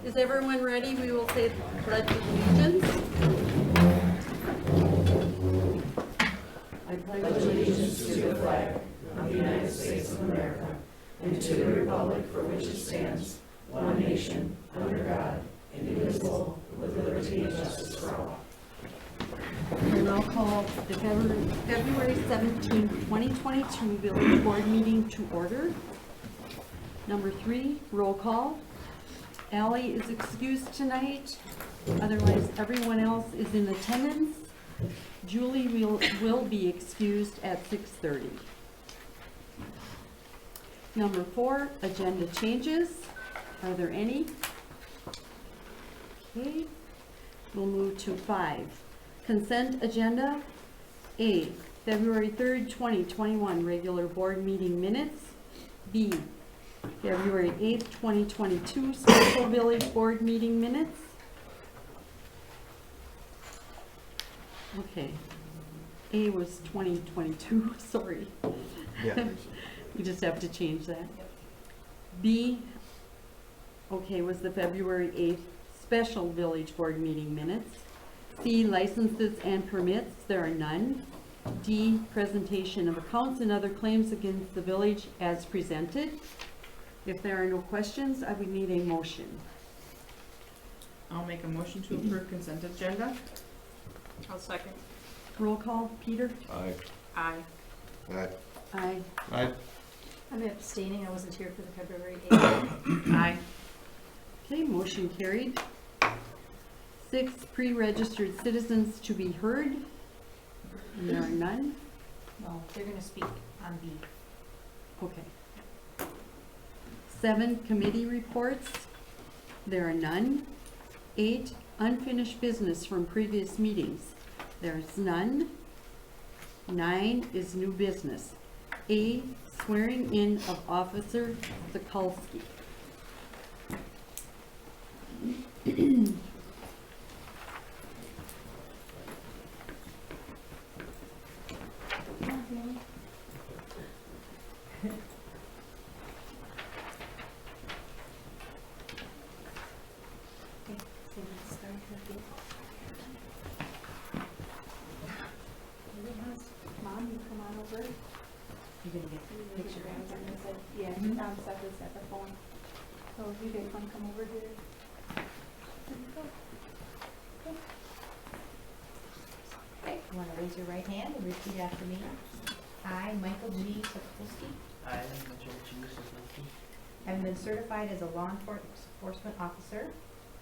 Is everyone ready? We will say the Pledge of Allegiance. I pledge allegiance to the flag of the United States of America and to the republic for which it stands, one nation, under God, indivisible, with liberty and justice for all. We'll now call the February 17, 2022 Village Board meeting to order. Number 3, roll call. Allie is excused tonight. Otherwise, everyone else is in attendance. Julie will be excused at 6:30. Number 4, agenda changes. Are there any? Okay, we'll move to 5. Consent agenda. A, February 3rd, 2021 regular board meeting minutes. B, February 8th, 2022 special village board meeting minutes. Okay, A was 2022, sorry. Yeah. You just have to change that. B, okay, was the February 8th special village board meeting minutes. C, licenses and permits, there are none. D, presentation of accounts and other claims against the village as presented. If there are no questions, I would need a motion. I'll make a motion to approve consent agenda. I'll second. Roll call, Peter? Aye. Aye. Aye. Aye. Aye. I'm abstaining, I wasn't here for the February 8th. Aye. Okay, motion carried. 6, pre-registered citizens to be heard. And there are none. No, they're gonna speak on B. Okay. 7, committee reports. There are none. 8, unfinished business from previous meetings. There's none. 9 is new business. A, swearing in of Officer Sokolsky. Mom, you come on over. You're gonna get You raise your hands and say, yeah, Seth is at the phone. So if you guys wanna come over here. There you go. Okay, you wanna raise your right hand and repeat after me. I, Michael G. Sokolsky, I, Mitchell G. Suzuki, have been certified as a law enforcement officer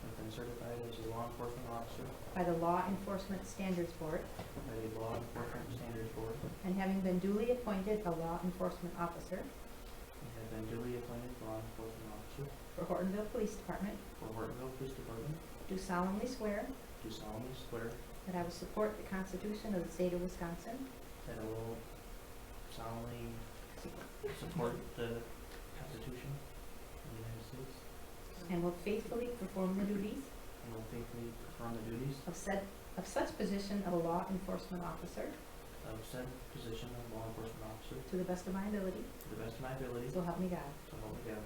have been certified as a law enforcement officer by the Law Enforcement Standards Board, by the Law Enforcement Standards Board, and having been duly appointed a law enforcement officer and have been duly appointed law enforcement officer for Hortonville Police Department, for Hortonville Police Department, do solemnly swear do solemnly swear that I will support the Constitution of the State of Wisconsin that I will solemnly support the Constitution of the United States and will faithfully perform the duties and will faithfully perform the duties of such position of a law enforcement officer of said position of law enforcement officer to the best of my ability, to the best of my ability, so help me God. so help me God.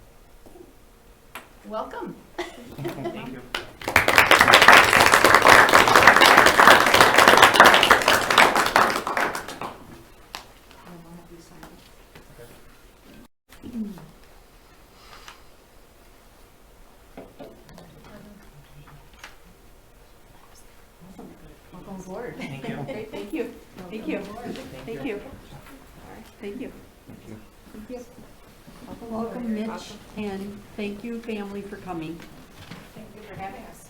Welcome. Thank you. And I'll have you sign it. Welcome aboard. Thank you. Great, thank you. Thank you. Thank you. Thank you. Thank you. Welcome, Mitch, and thank you, family, for coming. Thank you for having us.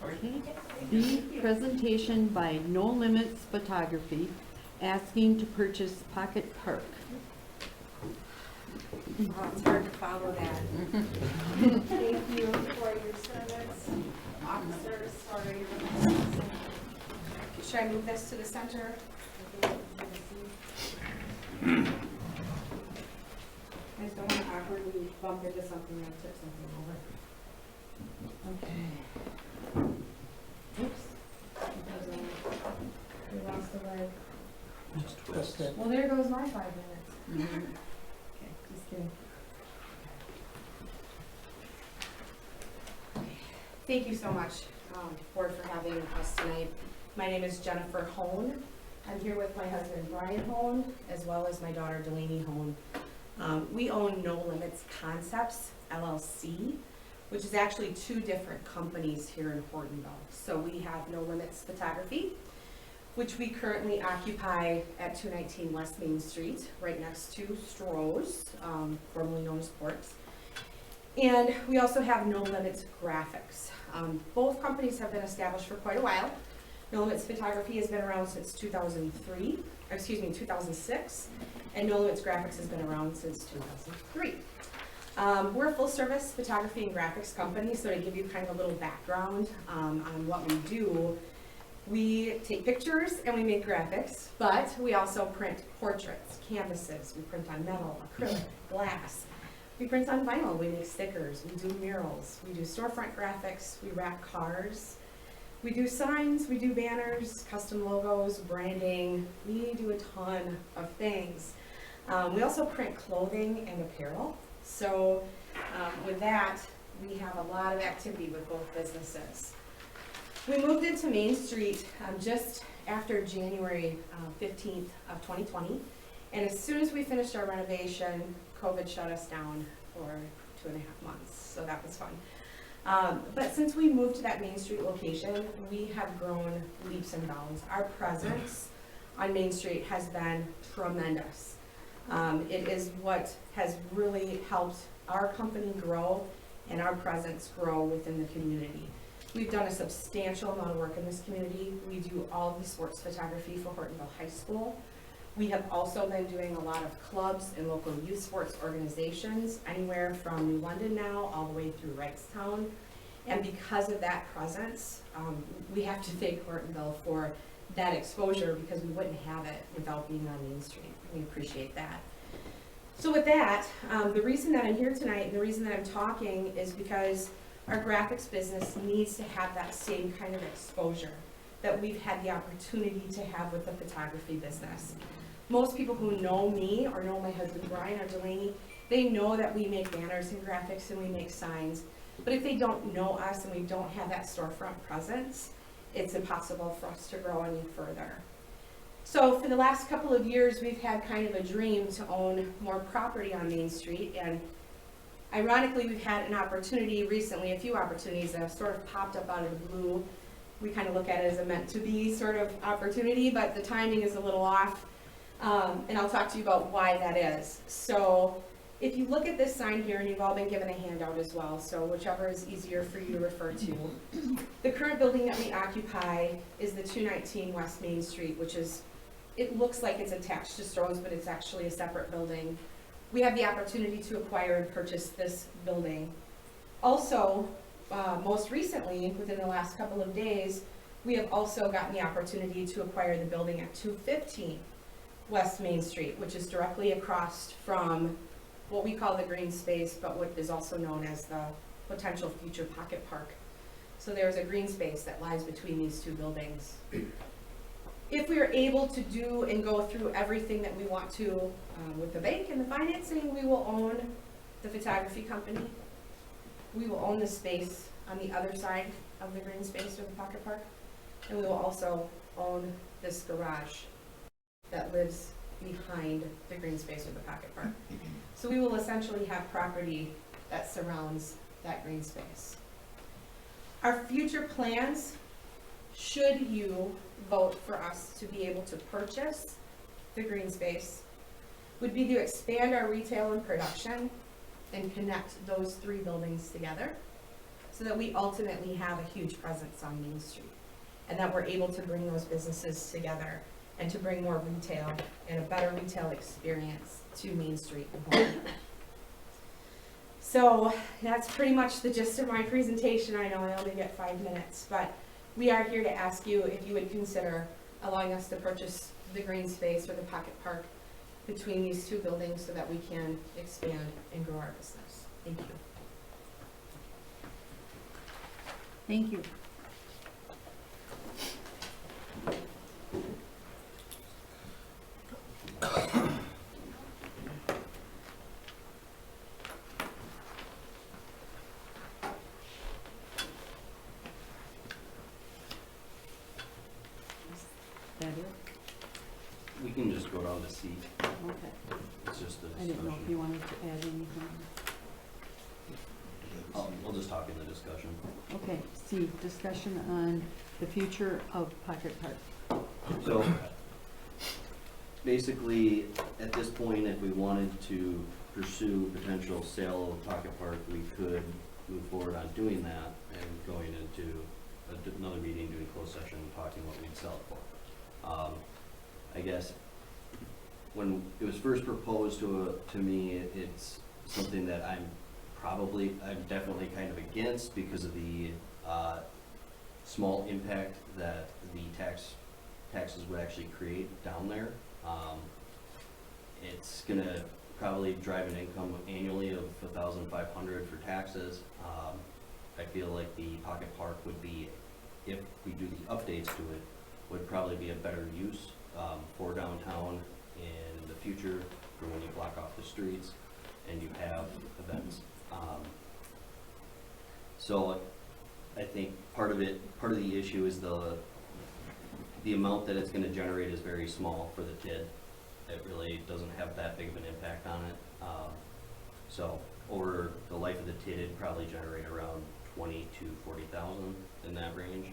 Okay. B, presentation by No Limits Photography, asking to purchase Pocket Park. Oh, it's hard to follow that. Thank you for your service, officers, for your. Should I move this to the center? I just don't want to awkwardly bump into something and tip something over. Okay. Oops. We lost the leg. Just twist it. Well, there goes my 5 minutes. Okay, just Okay. Thank you so much, board, for having us tonight. My name is Jennifer Hone. I'm here with my husband Brian Hone, as well as my daughter Delaney Hone. We own No Limits Concepts, LLC, which is actually two different companies here in Hortonville. So we have No Limits Photography, which we currently occupy at 219 West Main Street, right next to Stroh's, formerly known as Ports. And we also have No Limits Graphics. Both companies have been established for quite a while. No Limits Photography has been around since 2006, and No Limits Graphics has been around since 2003. We're a full-service photography and graphics company, so to give you kind of a little background on what we do, we take pictures and we make graphics, but we also print portraits, canvases, we print on metal, acrylic, glass. We print on vinyl, we make stickers, we do murals, we do storefront graphics, we wrap cars, we do signs, we do banners, custom logos, branding, we do a ton of things. We also print clothing and apparel. So with that, we have a lot of activity with both businesses. We moved into Main Street just after January 15th of 2020. And as soon as we finished our renovation, COVID shut us down for 2.5 months, so that was fun. But since we moved to that Main Street location, we have grown leaps and bounds. Our presence on Main Street has been tremendous. It is what has really helped our company grow and our presence grow within the community. We've done a substantial amount of work in this community. We do all of the sports photography for Hortonville High School. We have also been doing a lot of clubs and local youth sports organizations, anywhere from New London now all the way through Wrightstown. And because of that presence, we have to thank Hortonville for that exposure, because we wouldn't have it without being on Main Street. We appreciate that. So with that, the reason that I'm here tonight and the reason that I'm talking is because our graphics business needs to have that same kind of exposure that we've had the opportunity to have with the photography business. Most people who know me or know my husband Brian or Delaney, they know that we make banners and graphics and we make signs. But if they don't know us and we don't have that storefront presence, it's impossible for us to grow any further. So for the last couple of years, we've had kind of a dream to own more property on Main Street, and ironically, we've had an opportunity recently, a few opportunities that have sort of popped up out of the blue. We kind of look at it as a meant-to-be sort of opportunity, but the timing is a little off, and I'll talk to you about why that is. So if you look at this sign here, and you've all been given a handout as well, so whichever is easier for you to refer to. The current building that we occupy is the 219 West Main Street, which is, it looks like it's attached to Stroh's, but it's actually a separate building. We have the opportunity to acquire and purchase this building. Also, most recently, within the last couple of days, we have also gotten the opportunity to acquire the building at 215 West Main Street, which is directly across from what we call the green space, but what is also known as the potential future pocket park. So there's a green space that lies between these two buildings. If we are able to do and go through everything that we want to with the bank and the financing, we will own the photography company. We will own the space on the other side of the green space or the pocket park. And we will also own this garage that lives behind the green space or the pocket park. So we will essentially have property that surrounds that green space. Our future plans, should you vote for us to be able to purchase the green space, would be to expand our retail and production and connect those three buildings together so that we ultimately have a huge presence on Main Street, and that we're able to bring those businesses together and to bring more retail and a better retail experience to Main Street and Hortonville. So that's pretty much the gist of my presentation. I know I only get 5 minutes, but we are here to ask you if you would consider allowing us to purchase the green space or the pocket park between these two buildings so that we can expand and grow our business. Thank you. Thank you. it? We can just go down to C. Okay. It's just a I didn't know if discussion. you wanted to add anything. We'll just talk in the discussion. Okay, C, discussion on the future of Pocket Park. So, basically, at this point, if we wanted to pursue potential sale of Pocket Park, we could move forward on doing that and going into another meeting, doing closed session, talking what we'd sell it for. I guess, when it was first proposed to me, it's something that I'm definitely kind of against because of the small impact that the taxes would actually create down there. It's gonna probably drive an income annually of $1,500 for taxes. I feel like the Pocket Park would be, if we do the updates to it, would probably be a better use for downtown in the future, for when you block off the streets and you have events. So I think part of the issue is the amount that it's gonna generate is very small for the TID. It really doesn't have that big of an impact on it. So over the life of the TID, it'd probably generate around 20 to 40,000 in that range,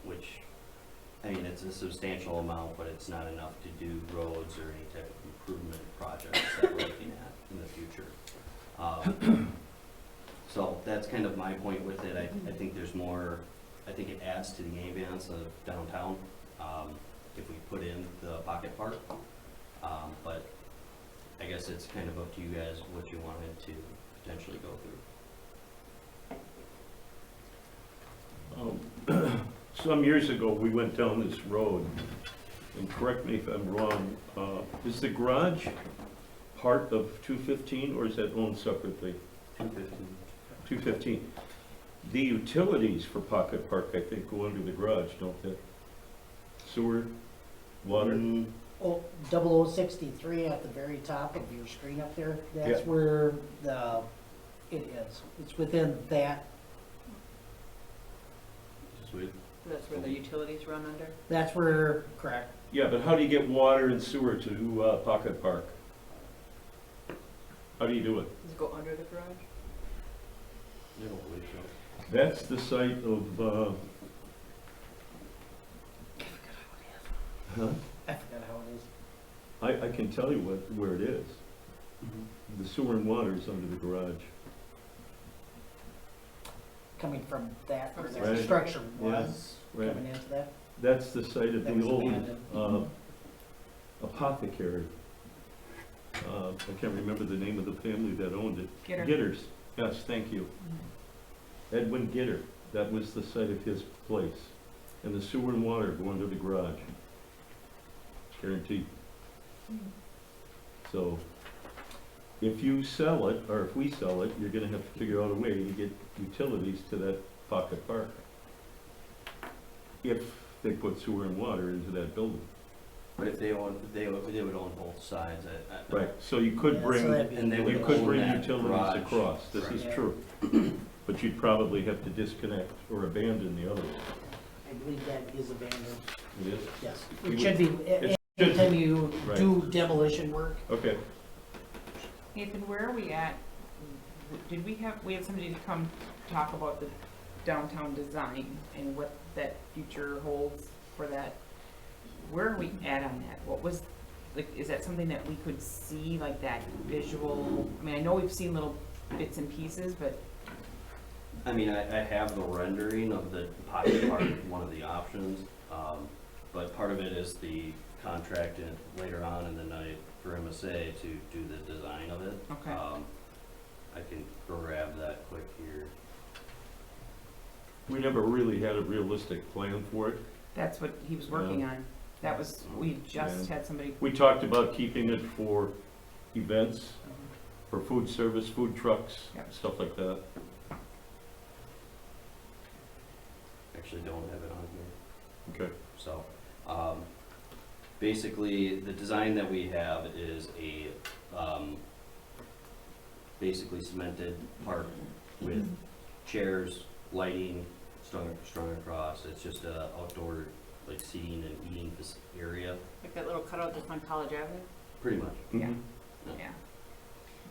which, I mean, it's a substantial amount, but it's not enough to do roads or any type of improvement projects that we're looking at in the future. So that's kind of my point with it. I think there's more, I think it adds to the ambiance of downtown if we put in the Pocket Park. But I guess it's kind of up to you guys what you wanted to potentially go through. Some years ago, we went down this road, and correct me if I'm wrong, is the garage part of 215, or is that owned separately? 215. 215. The utilities for Pocket Park, I think, go under the garage, don't they? Sewer, water? Oh, 0063 at the very top of your screen up there, that's Yeah. where it is. It's within that, Sweet. That's where the utilities run under? that's where, correct. Yeah, but how do you get water and sewer to Pocket Park? How do you do it? Does it go under the garage? I don't believe so. That's the site of, huh? I forgot how it is. I can tell you where it is. The sewer and water is under the garage. Coming from that, where the Right. structure Yeah. was, Right. coming into that. That's the site of That the was old abandoned. apothecary. I can't remember the name of the family that owned it. Gitter. Gitters, yes, thank you. Edwin Gitter, that was the site of his place. And the sewer and water go under the garage. Guaranteed. So, if you sell it, or if we sell it, you're gonna have to figure out a way to get utilities to that Pocket Park. If they put sewer and water into that building. But if they would own both sides. Right, so you could Yeah, so bring, that'd be- And they you would could own bring that utilities garage. across, this is Right. true. But you'd probably have to disconnect or abandon the other one. I believe that is abandoned, It is? yes. You It should be, should anytime you Right. do demolition work, Okay, Nathan, where are we at? Did we had somebody to come talk about the downtown design and what that future holds for that? Where are we at on that? What was, like, is that something that we could see, like that visual? I mean, I know we've seen little bits and pieces, but I mean, I have the rendering of the Pocket Park, one of the options, but part of it is the contract and later on in the night for MSA to do the design of it. Okay. I can grab that quick here. we never really had a realistic plan for it. that's what he was working on. That was, we just Yeah. had somebody. We talked about keeping it for events, for food service, food trucks, Yep. stuff like that. Actually don't have it on here. Okay. So, basically, the design that we have is a, basically cemented park with chairs, lighting strung across. It's just a outdoor like seating and eating this area, Like that little cutout just on College Avenue? pretty much. Yeah. Mhm. Yeah.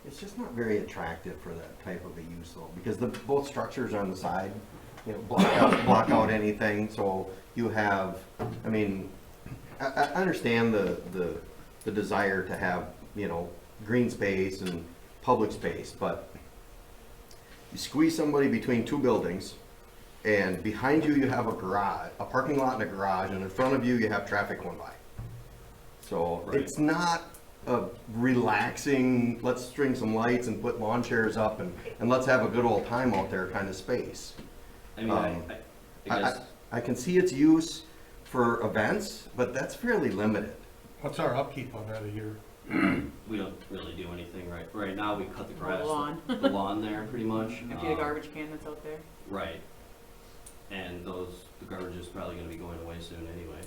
It's just not very attractive for that type of a use though, because both structures on the side, you know, block out anything, so you have, I mean, I understand the desire to have, you know, green space and public space, but you squeeze somebody between two buildings, and behind you, you have a garage, a parking lot and a garage, and in front of you, you have traffic going by. So Right. it's not a relaxing, let's string some lights and put lawn chairs up and let's have a good old time out there kind of space. I mean, Um, I guess, I can see its use for events, but that's fairly limited. What's our upkeep on that a year? we don't really do anything right now. We cut the Mow grass, the lawn. the lawn there pretty much. Empty the garbage can that's out there. Right. And the garbage is probably gonna be going away soon anyway.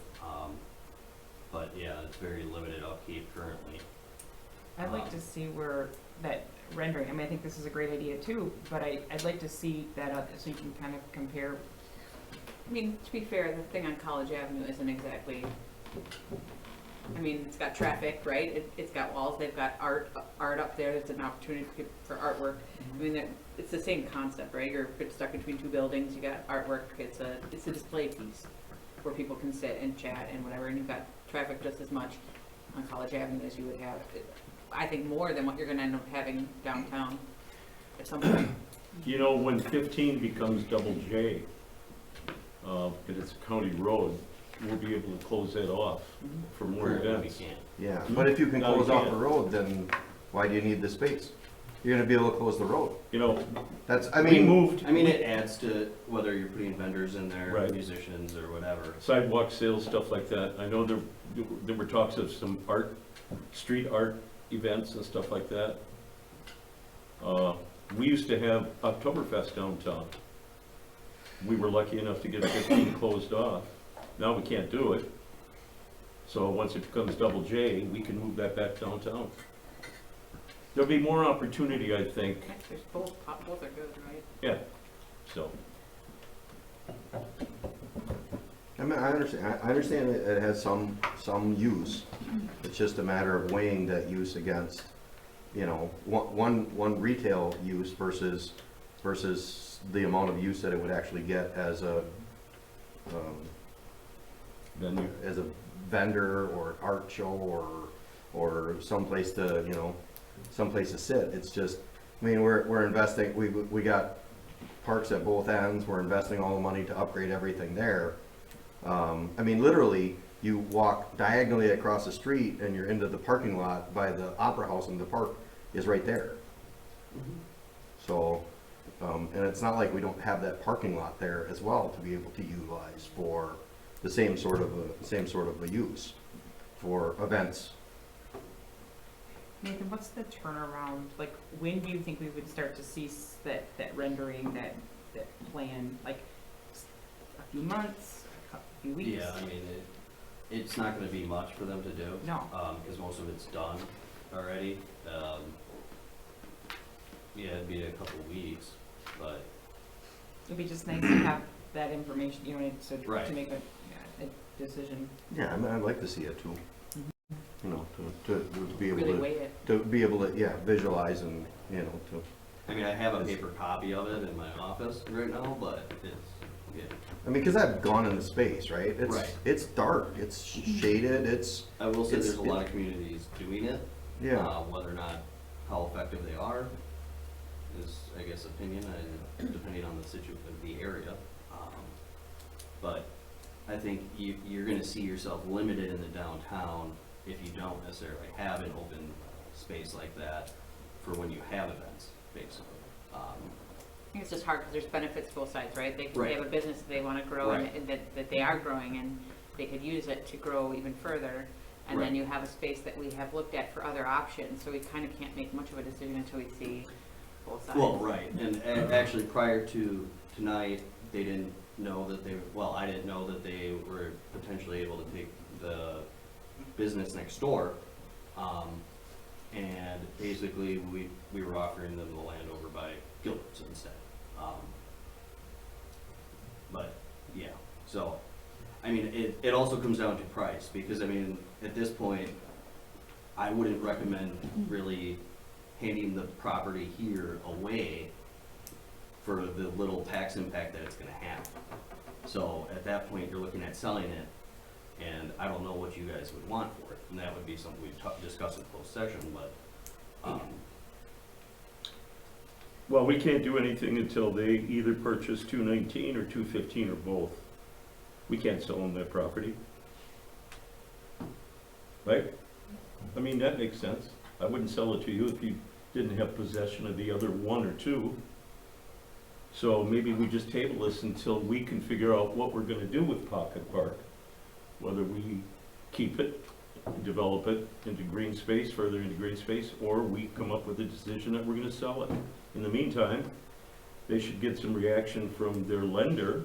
But yeah, it's very limited upkeep currently. I'd like to see where that rendering, I mean, I think this is a great idea too, but I'd like to see that, so you can kind of compare. I mean, to be fair, the thing on College Avenue isn't exactly, I mean, it's got traffic, right? It's got walls, they've got art up there, there's an opportunity for artwork. I mean, it's the same concept, right? You're stuck between two buildings, you got artwork, it's a display piece where people can sit and chat and whatever, and you've got traffic just as much on College Avenue as you would have, I think, more than what you're gonna end up having downtown at some point. You know, when 15 becomes double J, and it's a county road, we'll be able to close that off for more Currently, events. we can't. Yeah, but if you can No, you close off the can't. road, then why do you need the space? You're gonna be able to close the road. You know, That's, I we mean, moved I mean, it adds to whether you're putting vendors in there, Right. musicians or whatever. sidewalk sales, stuff like that. I know there were talks of some street art events and stuff like that. We used to have Oktoberfest downtown. We were lucky enough to get 15 closed off. Now we can't do it. So once it becomes double J, we can move that back downtown. There'll be more opportunity, I think, There's both are good, right? yeah, so. I mean, I understand it has some use. It's just a matter of weighing that use against, you know, one retail use versus the amount of use that it would actually get as a, Venue. as a vendor or art show or someplace to, you know, someplace to sit. It's just, I mean, we're investing, we got parks at both ends, we're investing all the money to upgrade everything there. I mean, literally, you walk diagonally across the street and you're into the parking lot by the Opera House, and the park is right there. So, and it's not like we don't have that parking lot there as well to be able to utilize for the same sort of a use for events. Nathan, what's the turnaround, like, when do you think we would start to see that rendering, that plan, like, a few months, a few weeks? Yeah, I mean, it's not gonna be much for them to do. No. Cause most of it's done already. Yeah, it'd be a couple weeks, but It'd be just nice to have that information, you know, so Right. to make a decision, Yeah, I mean, I'd like to see it too. You know, to be able really to, weigh it. to be able to, yeah, visualize and, you know, to, I mean, I have a paper copy of it in my office right now, but it's, yeah. I mean, cause I've gone into space, right? Right. It's dark, it's shaded, it's, I will say It's- there's a lot of communities doing it. yeah. Whether or not, how effective they are is, I guess, opinion, and depending on the area. But I think you're gonna see yourself limited in the downtown if you don't necessarily have an open space like that for when you have events, basically. I think it's just hard because there's benefits both sides, right? They Right. have a business that they want to grow and Right. and that they are growing, and they could use it to grow even further. And then Right. you have a space that we have looked at for other options, so we kind of can't make much of a decision until we see both sides. Well, right, and actually prior to tonight, they didn't know that I didn't know that they were potentially able to take the business next door. And basically, we were offering them the land over by Gilbert's instead. But, yeah, so, I mean, it also comes down to price, because I mean, at this point, I wouldn't recommend really handing the property here away for the little tax impact that it's gonna have. So at that point, you're looking at selling it, and I don't know what you guys would want for it, and that would be something we'd discuss in closed session, but, Well, we can't do anything until they either purchase 219 or 215 or both. We can't sell them that property. Right? I mean, that makes sense. I wouldn't sell it to you if you didn't have possession of the other one or two. So maybe we just table this until we can figure out what we're gonna do with Pocket Park. Whether we keep it, develop it into green space, further into green space, or we come up with a decision that we're gonna sell it. In the meantime, they should get some reaction from their lender,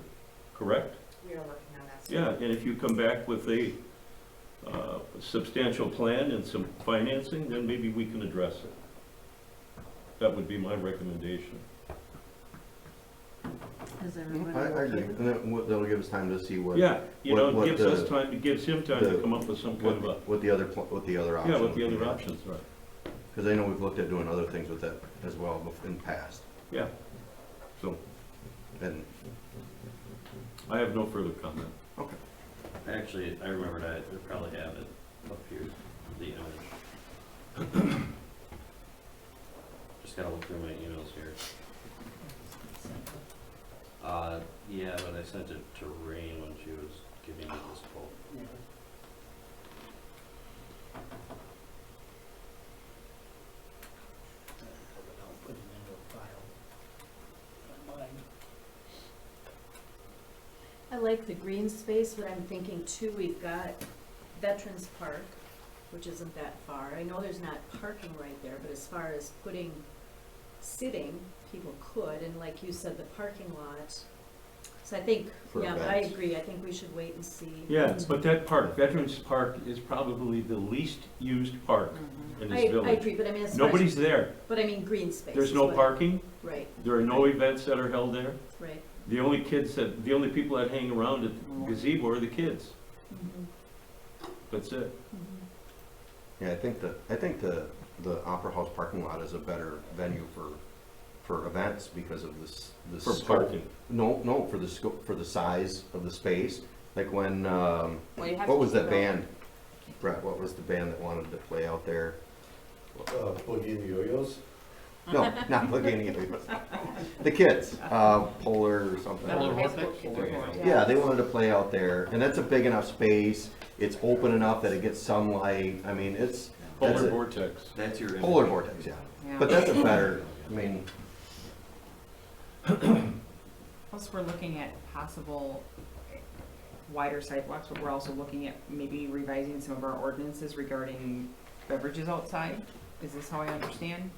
correct? We are working on that. Yeah, and if you come back with a substantial plan and some financing, then maybe we can address it. That would be my recommendation. Is everyone I okay agree, with and then that'll give us time to see what. Yeah, you know, what it gives us time, it gives him time to the- come up with some kind of a, What the other, what the other option. yeah, what the would other be. options are. Because I know we've looked at doing other things with that as well in the past, Yeah, so and, I have no further comment. okay. actually, I remembered I probably have it up here, the image. Just gotta look through my emails here. Yeah, but I sent it to Rain when she was giving me this quote. I like the green space, but I'm thinking too, we've got Veterans Park, which isn't that far. I know there's not parking right there, but as far as putting sitting, people could, and like you said, the parking lot. So I think, For yeah, but I events. agree, I think we should wait and see. Yeah, but that park, Veterans Park, is probably the least used park in this I village. agree, but I mean, as far as, Nobody's there. but I mean, green space. There's is no what- parking. Right, There are no events that are held there. right. The only people that hang around at the gazebo are the kids. Mhm, That's it. mhm. Yeah, I think the Opera House parking lot is a better venue for events because of this, the For scope. parking. No, for the scope, for the size of the space, like when, Well, you have what to was keep that it band? Brett, what was the band that wanted to play out there? Boogie and the Yo-Yos? No, not Boogie. The kids, Polar or something. Polar High school Vortex? kids are going, Yeah, they wanted to play out there, and that's a big enough space, it's open enough that it gets sunlight, I mean, it's, that's Polar a, vortex. That's your image. polar vortex, yeah. Yeah. But that's a better, I mean, Plus, we're looking at possible wider sidewalks, but we're also looking at maybe revising some of our ordinances regarding beverages outside. Is this how I understand?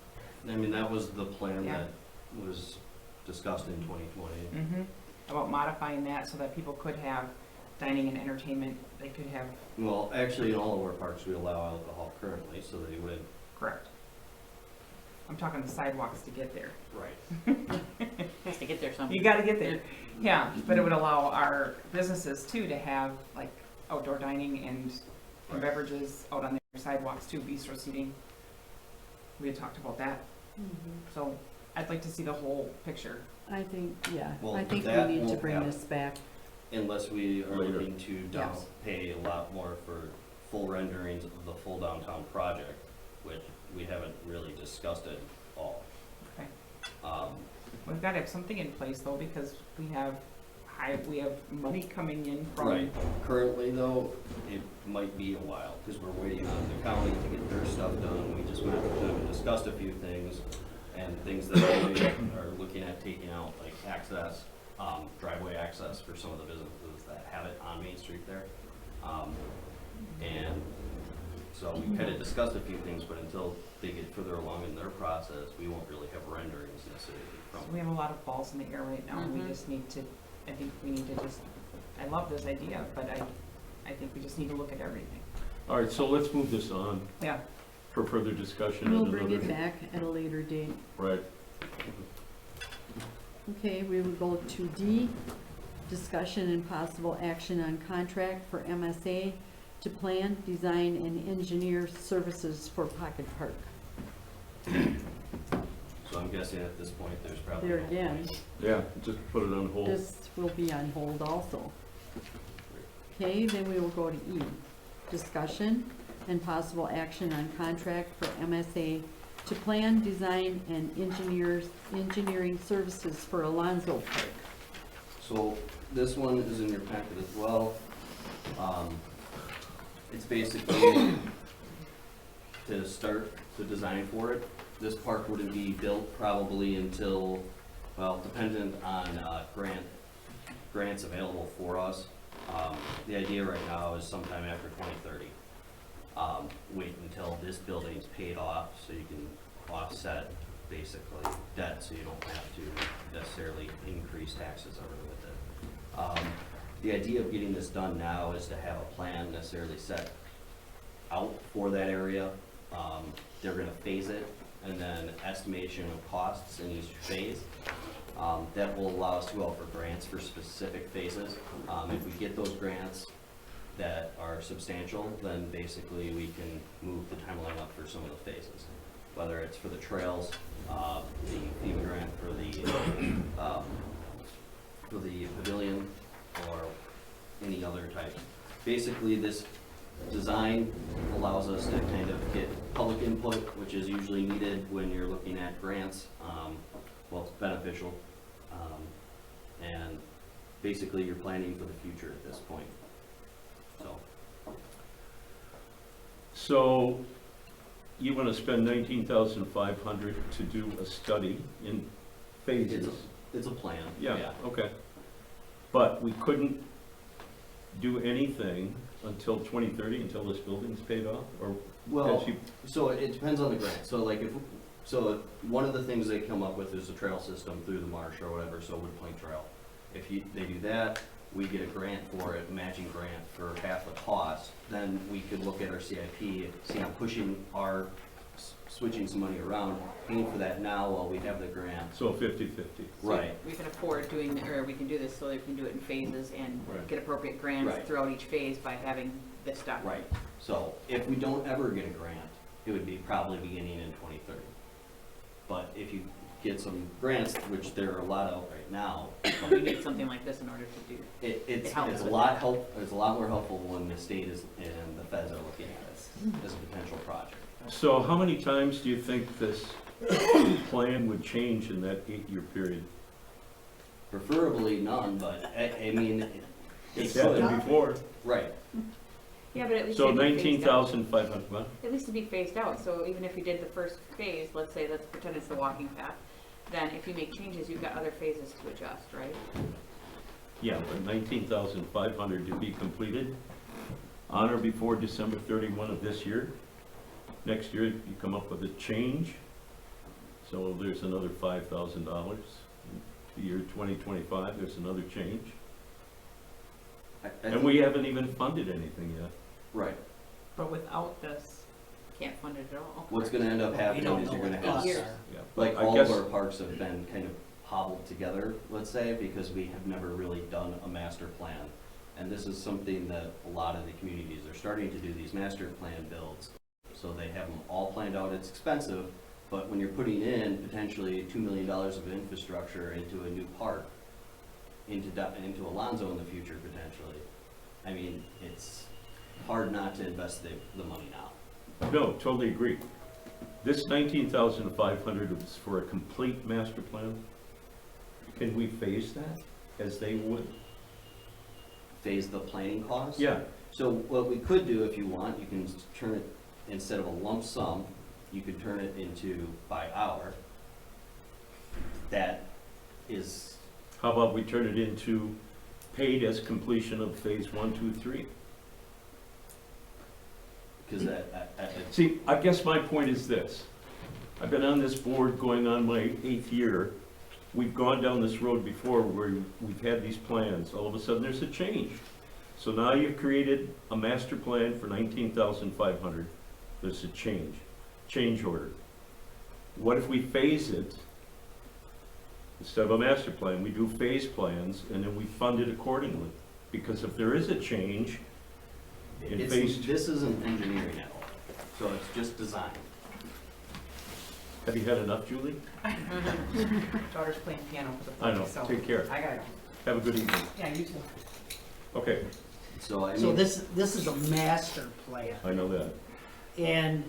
I mean, that was the plan Yeah. that was discussed in 2020. Mm-hmm. About modifying that so that people could have dining and entertainment, they could have, Well, actually, in all of our parks, we allow alcohol currently, so they would. correct. I'm talking the sidewalks to get there. Right. Has to get there somehow. You gotta get there. Yeah, but it would allow our businesses too to have like outdoor dining and Right. beverages out on their sidewalks too, bistro seating. We had talked about that, so I'd like to see the whole picture. I think, yeah, Well, I think that we need to won't bring happen. this back. Unless we are Later. looking to Yes. pay a lot more for full renderings of the full downtown project, which we haven't really discussed at all. Okay. Um, We've gotta have something in place though, because we have money coming in from. Right. Currently, though, it might be a while, because we're waiting on the county to get their stuff done. We just went up to them and discussed a few things, and things that we are looking at taking out, like access, driveway access for some of the businesses that have it on Main Street there. And so we kind of discussed a few things, but until they get further along in their process, we won't really have renderings necessarily So from. we have a lot of balls in the air right now, and we Mhm. just need to, I think we need to just, I love this idea, but I think we just need to look at everything. All right, so let's move this on Yeah. for further discussion. We'll at bring it another- back at a later date. Right. Okay, we will go to D, discussion and possible action on contract for MSA to plan, design, and engineer services for Pocket Park. So I'm guessing at this point, there's probably. There no again, point. Yeah, just put it on hold. this will be on hold also. Okay, then we will go to E, discussion and possible action on contract for MSA to plan, design, and engineering services for Alonzo Park. So this one is in your packet as well. It's basically to start the design for it. This park wouldn't be built probably until, well, dependent on grants available for us. The idea right now is sometime after 2030. Wait until this building's paid off so you can offset basically debt, so you don't have to necessarily increase taxes over with it. The idea of getting this done now is to have a plan necessarily set out for that area. They're gonna phase it, and then estimation of costs in each phase. That will allow us to go out for grants for specific phases. If we get those grants that are substantial, then basically we can move the timeline up for some of the phases. Whether it's for the trails, the FEMA grant for the pavilion, or any other type. Basically, this design allows us to kind of get public input, which is usually needed when you're looking at grants. Well, it's beneficial. And basically, you're planning for the future at this point. So you want to spend $19,500 to do a study in phases? It's a plan. Yeah, okay. But we couldn't do anything until 2030, until this building's paid off, or? Well, as you- so it depends on the grant. So like if one of the things they come up with is a trail system through the marsh or whatever, so Wood Point Trail. If they do that, we get a grant for it, matching grant for half the cost, then we could look at our CIP, see on switching some money around, paying for that now while we have the grant. So 50-50. Right. We can afford doing, or we can do this so that we can do it in phases and Right. get appropriate grants Right. throughout each phase by having this done. Right. So if we don't ever get a grant, it would be probably beginning in 2030. But if you get some grants, which there are a lot of right now, We need something like this in order to do. it's helps a with lot more helpful when the state is and the feds are looking at this as a potential project. So how many times do you think this plan would change in that 8-year period? Preferably none, but I mean, it It's could. happened before. Right. Yeah, but at least So it'd be phased out. 19,500, what? At least to be phased out, so even if you did the first phase, let's say, let's pretend it's the walking path, then if you make changes, you've got other phases to adjust, right? Yeah, but 19,500 to be completed on or before December 31 of this year. Next year, you come up with a change, so there's another $5,000. The year 2025, there's another change. And we haven't even funded anything yet. Right. But without this, can't fund it at all. What's gonna end up We happening don't is know you're what gonna the have, costs years. are. Yeah. like I all guess- of our parks have been kind of hobbled together, let's say, because we have never really done a master plan. And this is something that a lot of the communities are starting to do, these master plan builds. So they have them all planned out. It's expensive, but when you're putting in potentially $2 million of infrastructure into a new park, into Alonzo in the future potentially, I mean, it's hard not to invest the money now. No, totally agree. This 19,500 is for a complete master plan. Can we phase that as they would? Phase the planning costs? Yeah, So what we could do, if you want, you can turn it, instead of a lump sum, you could turn it into by hour. That is, how about we turn it into paid as completion of phase 1, 2, 3? because See, I guess my point is this. I've been on this board going on my 8th year. We've gone down this road before where we've had these plans. All of a sudden, there's a change. So now you've created a master plan for 19,500. There's a change order. What if we phase it Instead of a master plan, we do phase plans, and then we fund it accordingly. Because if there is a change in phase two, This isn't engineering at all, so it's just design. have you had enough, Julie? Daughter's playing piano for the I know, so take care. I gotta go. Have a good evening. Yeah, you too. Okay, So I So mean, this is a master plan. I know that. And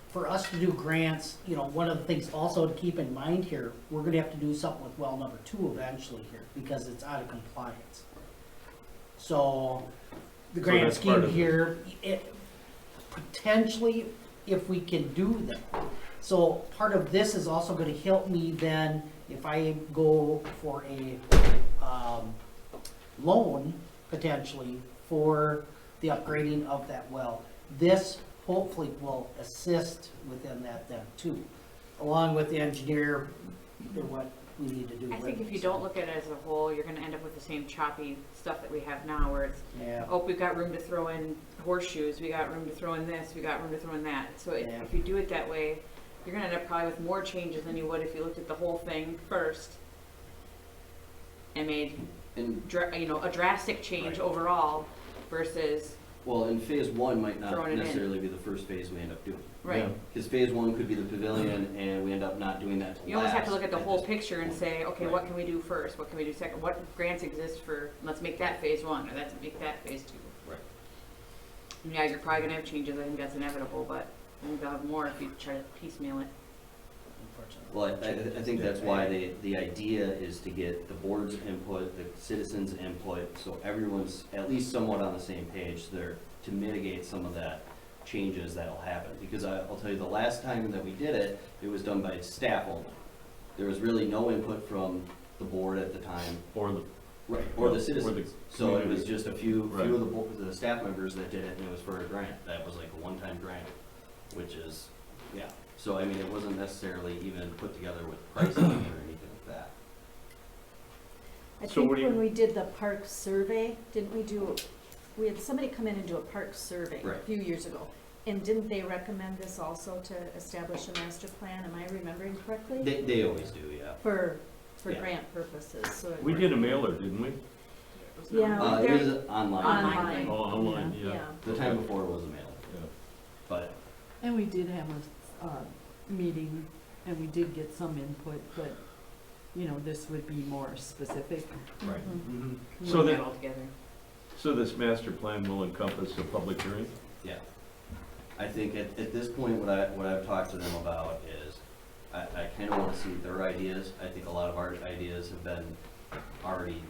for us to do grants, you know, one of the things also to keep in mind here, we're gonna have to do something with well number 2 eventually here, because it's out of compliance. So, the So grant that's part scheme of it. here, it, potentially, if we can do that. So, part of this is also gonna help me then, if I go for a, loan, potentially, for the upgrading of that well. This hopefully will assist within that then too, along with the engineer, or what we need to do. I think with if you it. don't look at it as a whole, you're gonna end up with the same choppy stuff that we have now, where it's, Yeah, oh, we've got room to throw in horseshoes, we got room to throw in this, we got room to throw in that. So Yeah. if you do it that way, you're gonna end up probably with more changes than you would if you looked at the whole thing first and made, and, a drastic change Right. overall versus, well, and phase one might not Throwing it in. necessarily be the first phase we end up doing. right. Yeah. Because phase one could be the pavilion, and we end up not doing that till You almost have to last look at the at whole this picture and point. say, okay, Right. what can we do first? What can we do second? What grants exist for, let's make that phase one, or let's make that phase two. Right. And yeah, you're probably gonna have changes, I think that's inevitable, but I think they'll have more if you try to piecemeal it. unfortunately. Well, I think that's why the idea is to get the board's input, the citizens' input, so everyone's at least somewhat on the same page there to mitigate some of that changes that'll happen. Because I'll tell you, the last time that we did it, it was done by staff only. There was really no input from the board at the time, Or the, right, or the Or the citizens. So it was community. just a few Right. of the staff members that did it, and it was for a grant. That was like a one-time grant, which is, yeah. So I mean, it wasn't necessarily even put together with pricing or anything like that. I So think what do you- when we did the park survey, didn't we had somebody come in and do a park survey a Right. few years ago. And didn't they recommend this also to establish a master plan? Am I remembering correctly? They always do, yeah. For Yeah. grant purposes, so. we did a mailer, didn't we? Yeah. It was online. Online. Oh, online, yeah. Yeah. The time before was a mail, Yeah. but And we did have a, meeting, and we did get some input, but, this would be more specific. right. Mhm. So Put then- that all together. So this master plan will encompass a public hearing? Yeah. I think at this point, what I've talked to them about is, I kind of want to see their ideas. I think a lot of our ideas have been already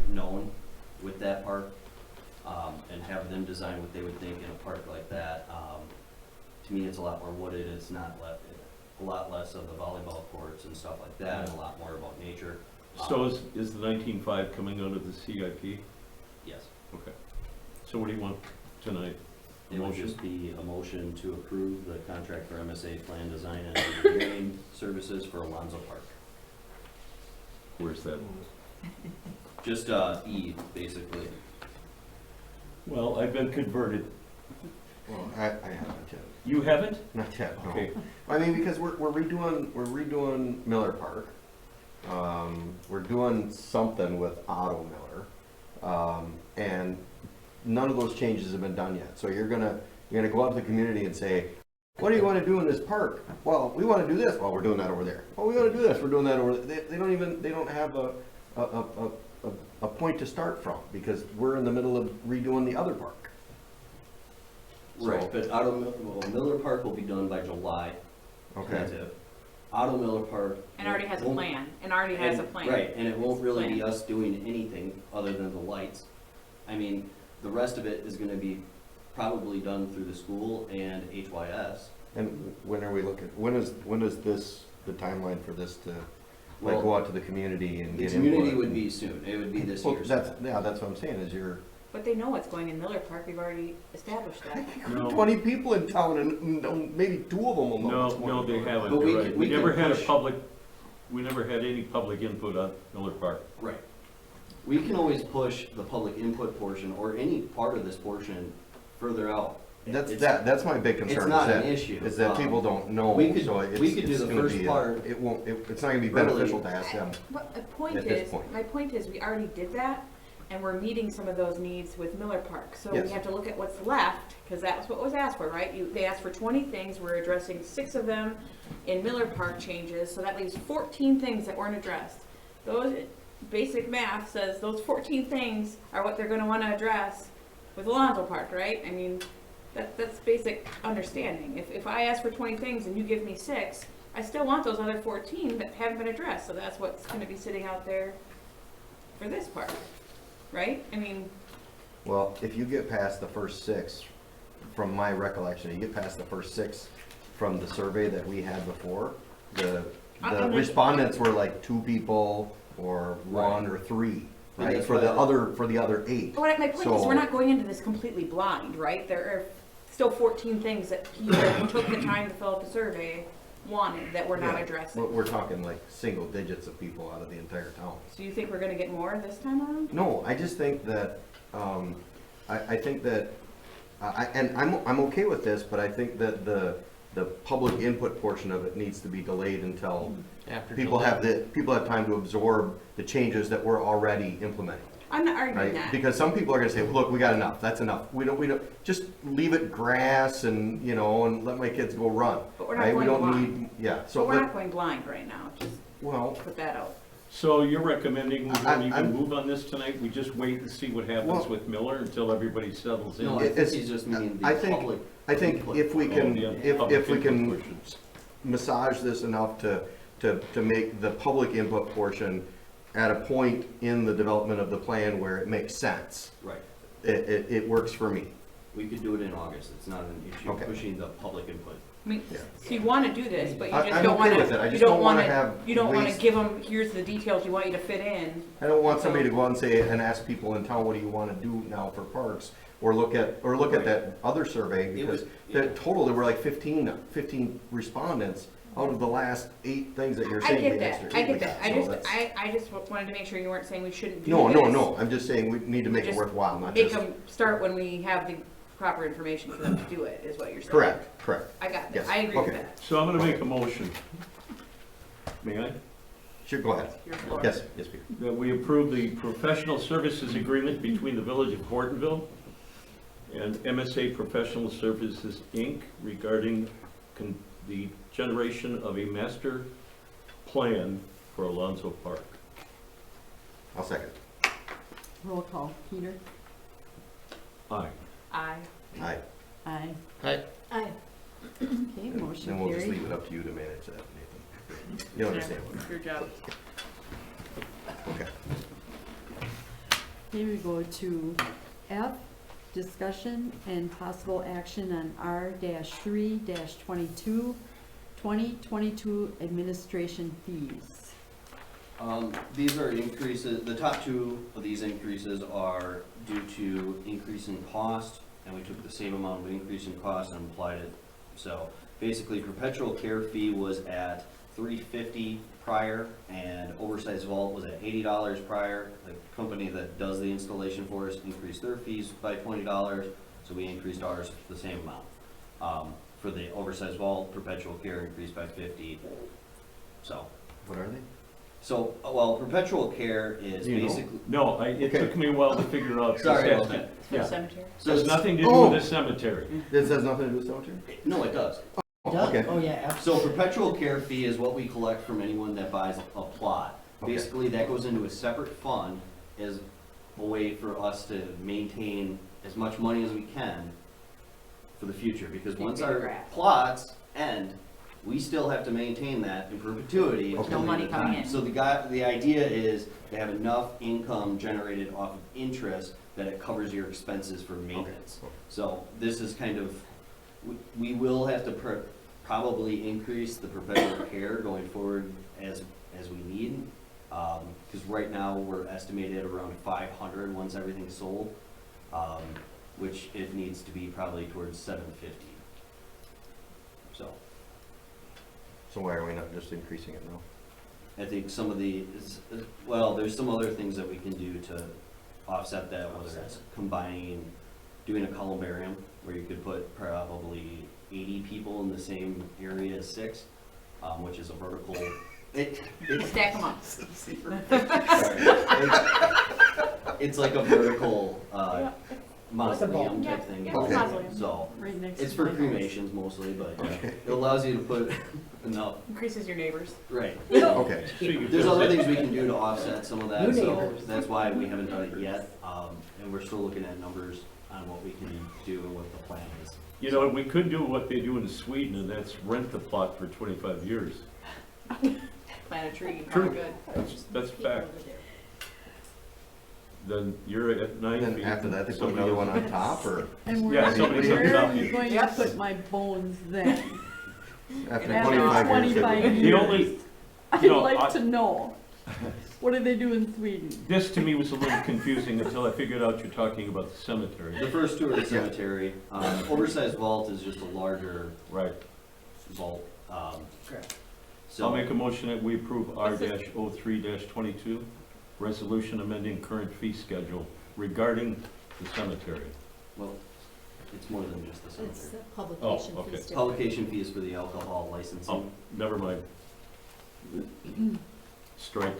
known with that park, and have them design what they would think in a park like that. To me, it's a lot more wooded, it's not a lot less of the volleyball courts and stuff like that, and a lot more about nature. So is the 19.5 coming out of the CIP? Yes. Okay. So what do you want tonight? It would Motion? just be a motion to approve the contract for MSA plan design and engineering services for Alonzo Park. Where's that? Just, E, basically. Well, I've been converted. Well, I haven't yet. You haven't? Not yet, no. Okay. I mean, because we're redoing Miller Park. We're doing something with Otto Miller. And none of those changes have been done yet. So you're gonna go out to the community and say, what do you want to do in this park? Well, we want to do this. Well, we're doing that over there. Well, we want to do this. We're doing that over there. They don't have a point to start from, because we're in the middle of redoing the other park. Right, but Miller Park will be done by July. Okay. tentative. Otto Miller Park. And already has a won't- plan, and already has a and- plan. Right, and it won't really be Plan. us doing anything other than the lights. I mean, the rest of it is gonna be probably done through the school and HYS. And when are we looking, when is this, the timeline for this to, like, Well, go out to the community and The get community input? would be soon, it would be this Well, year. that's what I'm saying, is you're, But they know what's going in Miller Park, we've already established that. No. 20 people in town and maybe 2 of them will know what's going No, on. they haven't, But we you're can- right. we We never can had a push- we never had any public input on Miller Park. Right. We can always push the public input portion or any part of this portion further out That's my big concern. It's not is an that- issue. Is that people don't know, we could- so it's, we could do it's the gonna first be, part it won't, it's not gonna be really- beneficial to ask them. But At this point. my point is, we already did that, and we're meeting some of those needs with Miller Park. So Yes. we have to look at what's left, because that was what was asked for, right? They asked for 20 things, we're addressing 6 of them in Miller Park changes, so that leaves 14 things that weren't addressed. Those, basic math says those 14 things are what they're gonna wanna address with Alonso Park, right? I mean, that's basic understanding. If I ask for 20 things and you give me 6, I still want those other 14 that haven't been addressed, so that's what's gonna be sitting out there for this part, right? I mean, Well, if you get past the first 6, from my recollection, you get past the first 6 from the survey that we had before, the I'm not- respondents were like 2 people or 1 or 3, And right? that's For the why- other 8. my point is, So- we're not going into this completely blind, right? There are still 14 things that he that took the time to fill out the survey wanted that we're not Yeah, addressing. We're talking like single digits of people out of the entire town. So you think we're gonna get more this time around? No, I just think that, I think that, and I'm okay with this, but I think that the public input portion of it needs to be delayed until people have time to absorb the changes that we're already implementing, I'm not arguing right? that. Because some people are gonna say, look, we got enough, that's enough. We don't, just leave it grass and, and let my kids go run. But we're not right? We going don't blind. need, yeah, But so, we're not going blind right now, just well, put that out. So you're recommending we don't I'm- even move on this tonight? We just wait and see what happens Well- with Miller until everybody settles in? No, I think It's- he's just meaning I the think- public. I think input. if we Oh, can, the if public we input can portions. massage this enough to make the public input portion at a point in the development of the plan where it makes sense, Right. it works for me. We could do it in August. It's not an issue Okay. pushing the public input. I mean, Yeah. so you wanna do this, but you I- just I'm don't okay wanna, with it. I you just don't don't wanna wanna, have you don't wanna waste. give them, here's the details you want you to fit in. I don't want somebody to go out and say, and ask people in town, what do you wanna do now for parks? Or look at that other survey, It because was- the total, there were like 15 respondents out of the last 8 things that you're I saying. get the that, extra I eight we get that, got. I So just, that's- I just wanted to make sure you weren't saying we shouldn't do No, this. no, I'm just saying we need to make it Just worthwhile, not Make just. them start when we have the proper information for them to do it, is what you're saying. Correct. I got that, Yes, I agree with okay. that. So I'm gonna make a motion. May I? Sure, go ahead. Your floor. Yes, Peter. That we approve the professional services agreement between the Village of Hortonville and MSA Professional Services, Inc. regarding the generation of a master plan for Alonso Park. I'll second. Roll call. Peter? Aye. Aye. Aye. Aye. Aye. Aye. Okay, motion Then we'll just carried. leave it up to you to manage that, Nathan. You understand? Your job. Okay. Here we go to F, discussion and possible action on R-3-22, 2022 administration fees. These are increases, the top 2 of these increases are due to increase in cost, and we took the same amount of increase in cost and applied it. So basically, perpetual care fee was at $350 prior, and oversized vault was at $80 prior. The company that does the installation for us increased their fees by $20, so we increased ours the same amount. For the oversized vault, perpetual care increased by $50. So, What are they? so, well, perpetual care is You know? basically, No, it Okay. took me a while to figure out. Sorry this about has that. to- For the Yeah, cemetery? so has it's, nothing to do Oh. with the cemetery. This has nothing to do with cemetery? no, it does. Does? Okay. Oh, yeah, So absolutely. perpetual care fee is what we collect from anyone that buys a plot. Okay. Basically, that goes into a separate fund as a way for us to maintain as much money as we can for the future, because once Big our graph. plots end, we still have to maintain that in perpetuity until No the money end of coming time. in. So the idea is to have enough income generated off of interest that it covers your expenses for maintenance. Okay. So this is kind of, we will have to probably increase the perpetual care going forward as we need. Because right now, we're estimated around 500 once everything's sold, which it needs to be probably towards 750. So So why are we not just increasing it now? I think some of the, well, there's some other things that we can do to offset that, whether it's combining doing a columbarium where you could put probably 80 people in the same area as 6, which is a vertical. Stack them up. Sorry. It's like a vertical mausoleum Yeah, type thing. yeah, mausoleum. So Right next it's to for my house. cremations mostly, but it allows you to put no Increases your neighbors. right. Okay. So you There's could other say- things we can do to offset some of that, New so neighbors. that's why we haven't done it yet. And we're still looking at numbers on what we can do and what the plan is. You know, we could do what they do in Sweden, and that's rent the plot for 25 years. Plant a tree, True. probably good. That's People fact. over there. Then you're at 9 And feet. then after that, they put somebody another else- one on top, or And Yeah, where, somebody's where on top are of you you. going to Yep. put my bones then? after After 25 years. 25 they would- The only, I'd you know, like to know. What do they do in Sweden? this to me was a little confusing until I figured out you're talking about the cemetery. The first two are the cemetery. Oversized vault is just a larger Right. vault. Correct. So I'll make a motion that we approve R-03-22, resolution amending current fee schedule regarding the cemetery. well, it's more than just the It's cemetery. a publication okay. fee sticker. Publication fees for the alcohol licensing. Oh, never mind. Strike.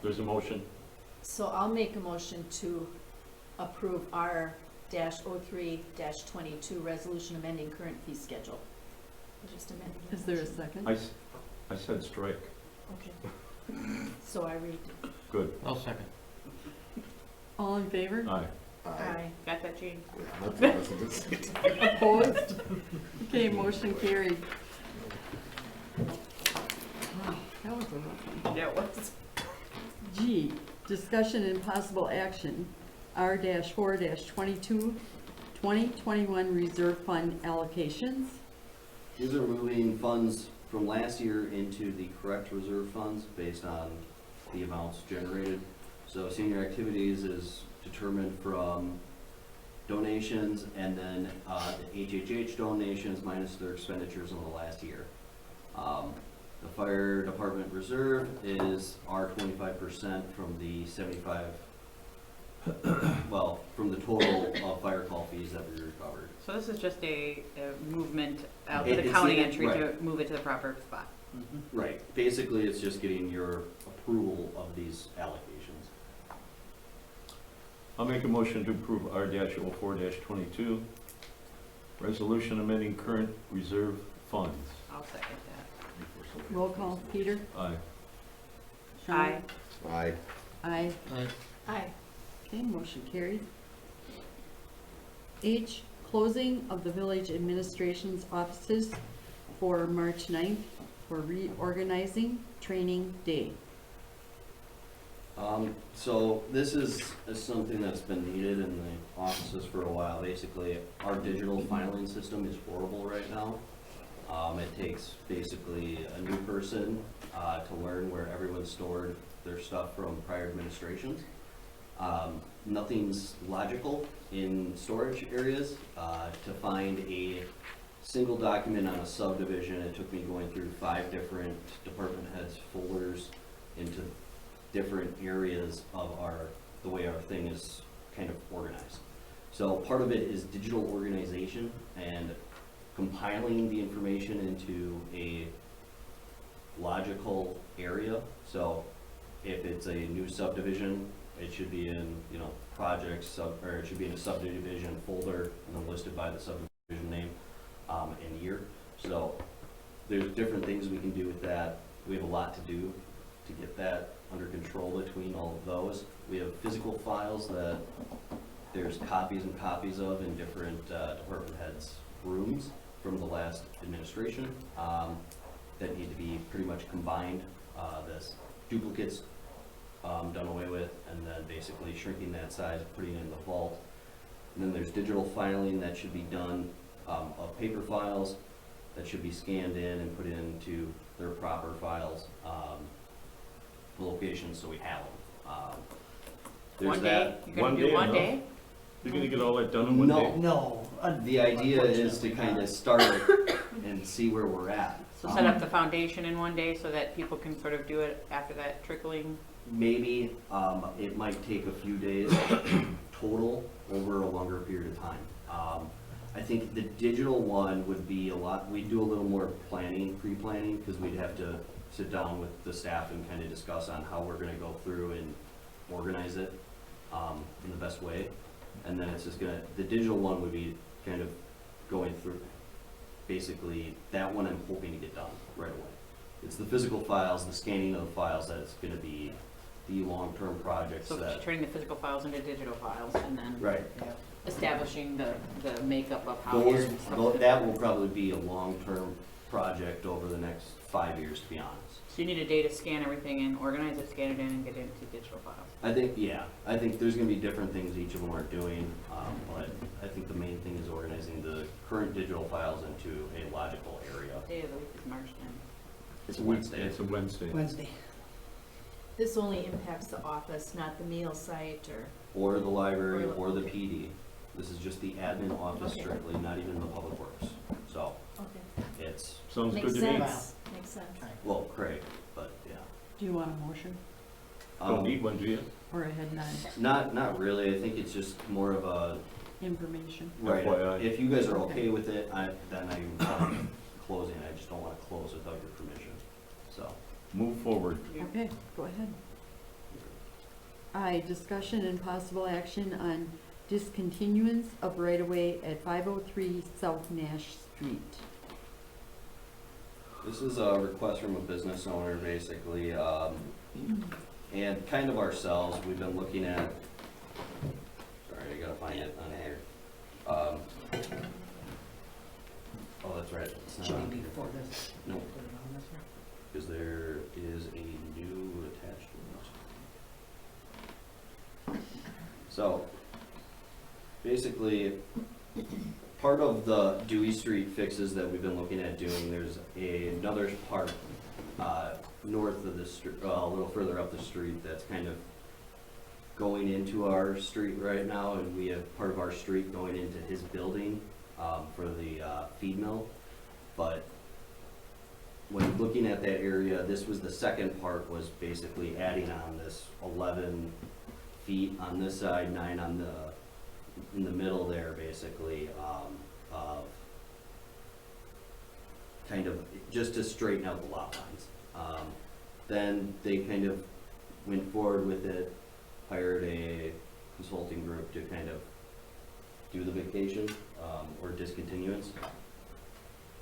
There's a motion. So I'll make a motion to approve R-03-22, resolution amending current fee schedule. I just amended it. Is there a second? I said strike. Okay. So I read, Good. I'll second. All in favor? Aye. aye. Got that, Gene? Opposed? Okay, motion carried. Wow, that was a rough one. Yeah, it was. G, discussion and possible action, R-4-22, 2021 reserve fund allocations. These are moving funds from last year into the correct reserve funds based on the amounts generated. So senior activities is determined from donations and then the HHH donations minus their expenditures in the last year. The fire department reserve is our 25% from the 75, well, from the total of fire call fees that we recovered. So this is just a movement out It- of the it's county the- entry to right. move it to the proper spot. Right, basically it's just getting your approval of these allocations. I'll make a motion to approve R-04-22, resolution amending current reserve funds. I'll second that. Roll call, Peter? Aye. Sean? Aye. Aye. Aye. Aye. Okay, motion carried. H, closing of the village administration's offices for March 9th for reorganizing training day. So this is something that's been needed in the offices for a while. Basically, our digital filing system is horrible right now. It takes basically a new person to learn where everyone stored their stuff from prior administrations. Nothing's logical in storage areas. To find a single document on a subdivision, it took me going through 5 different department heads' folders into different areas of the way our thing is kind of organized. So part of it is digital organization and compiling the information into a logical area. So if it's a new subdivision, it should be in, projects, or it should be in a subdivision folder and then listed by the subdivision name and year. So there's different things we can do with that. We have a lot to do to get that under control between all of those. We have physical files that there's copies and copies of in different department heads' rooms from the last administration that need to be pretty much combined. This duplicates done away with, and then basically shrinking that size, putting it in the vault. And then there's digital filing that should be done of paper files that should be scanned in and put into their proper files, locations, so we have them. There's One that. day, you're One gonna do day one enough? day? You're gonna get all that done in one No. day? No. The idea is to unfortunately kind not. of start it and see where we're at. So set up the foundation in one day so that people can sort of do it after that trickling. Maybe, it might take a few days total over a longer period of time. I think the digital one would be a lot, we'd do a little more planning, pre-planning, because we'd have to sit down with the staff and kind of discuss on how we're gonna go through and organize it, in the best way. And then it's just gonna, the digital one would be kind of going through, basically, that one I'm hoping to get done right away. It's the physical files, the scanning of the files, that's gonna be the long-term projects So that, turning the physical files into digital files and then right. establishing the makeup of how Those, you're. that will probably be a long-term project over the next 5 years, to be honest. So you need a day to scan everything and organize it, scan it in, and get it into digital files. I think, yeah, I think there's gonna be different things each of them are doing, but I think the main thing is organizing the current digital files into a logical area. Day of the week is March 10th. It's Wednesday. It's a Wednesday. Wednesday. This only impacts the office, not the meal site or, Or the library, Or- or the PD. This is just the admin office Okay. strictly, not even the public works. So, okay, it's, Sounds makes good to me. sense, makes sense. well, Craig, but yeah. Do you want a motion Don't need one, do you? or a head nod Not really, I think it's just more of a, information? right, FYI. if you guys are Okay. okay with it, then I'm closing, I just don't wanna close without your permission, so. Move forward. Okay, go ahead. I, discussion and possible action on discontinuance of right-of-way at 503 South Nash Street. This is a request from a business owner, basically, and kind of ourselves, we've been looking at, sorry, I gotta find it on here. Oh, that's right, it's not Should on be here. before this. No, Put it on this one. because there is a new attachment. So, basically, part of the Dewey Street fixes that we've been looking at doing, there's another part, north of the street, a little further up the street, that's kind of going into our street right now, and we have part of our street going into his building, for the, feed mill. But when looking at that area, this was the second part, was basically adding on this 11 feet on this side, 9 on in the middle there, basically, of kind of, just to straighten out the lot lines. Then they kind of went forward with it, hired a consulting group to kind of do the vacation, or discontinuance.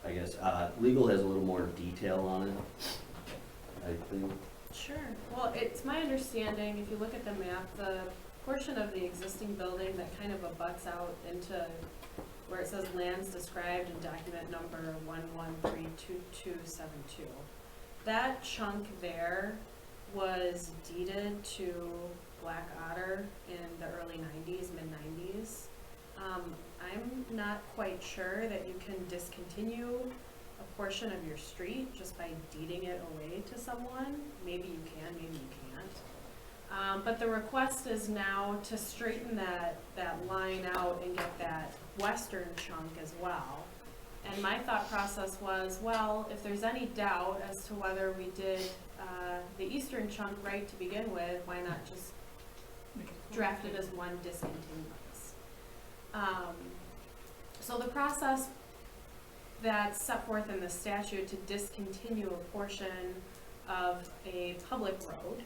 I guess, legal has a little more detail on it, I think. Sure. Well, it's my understanding, if you look at the map, the portion of the existing building that kind of abuts out into where it says lands described in document number 1132272. That chunk there was deeded to Black Otter in the early 90s, mid-90s. I'm not quite sure that you can discontinue a portion of your street just by deeding it away to someone. Maybe you can, maybe you can't. But the request is now to straighten that line out and get that western chunk as well. And my thought process was, well, if there's any doubt as to whether we did the eastern chunk right to begin with, why not just draft it as one discontinuance? So the process that's set forth in the statute to discontinue a portion of a public road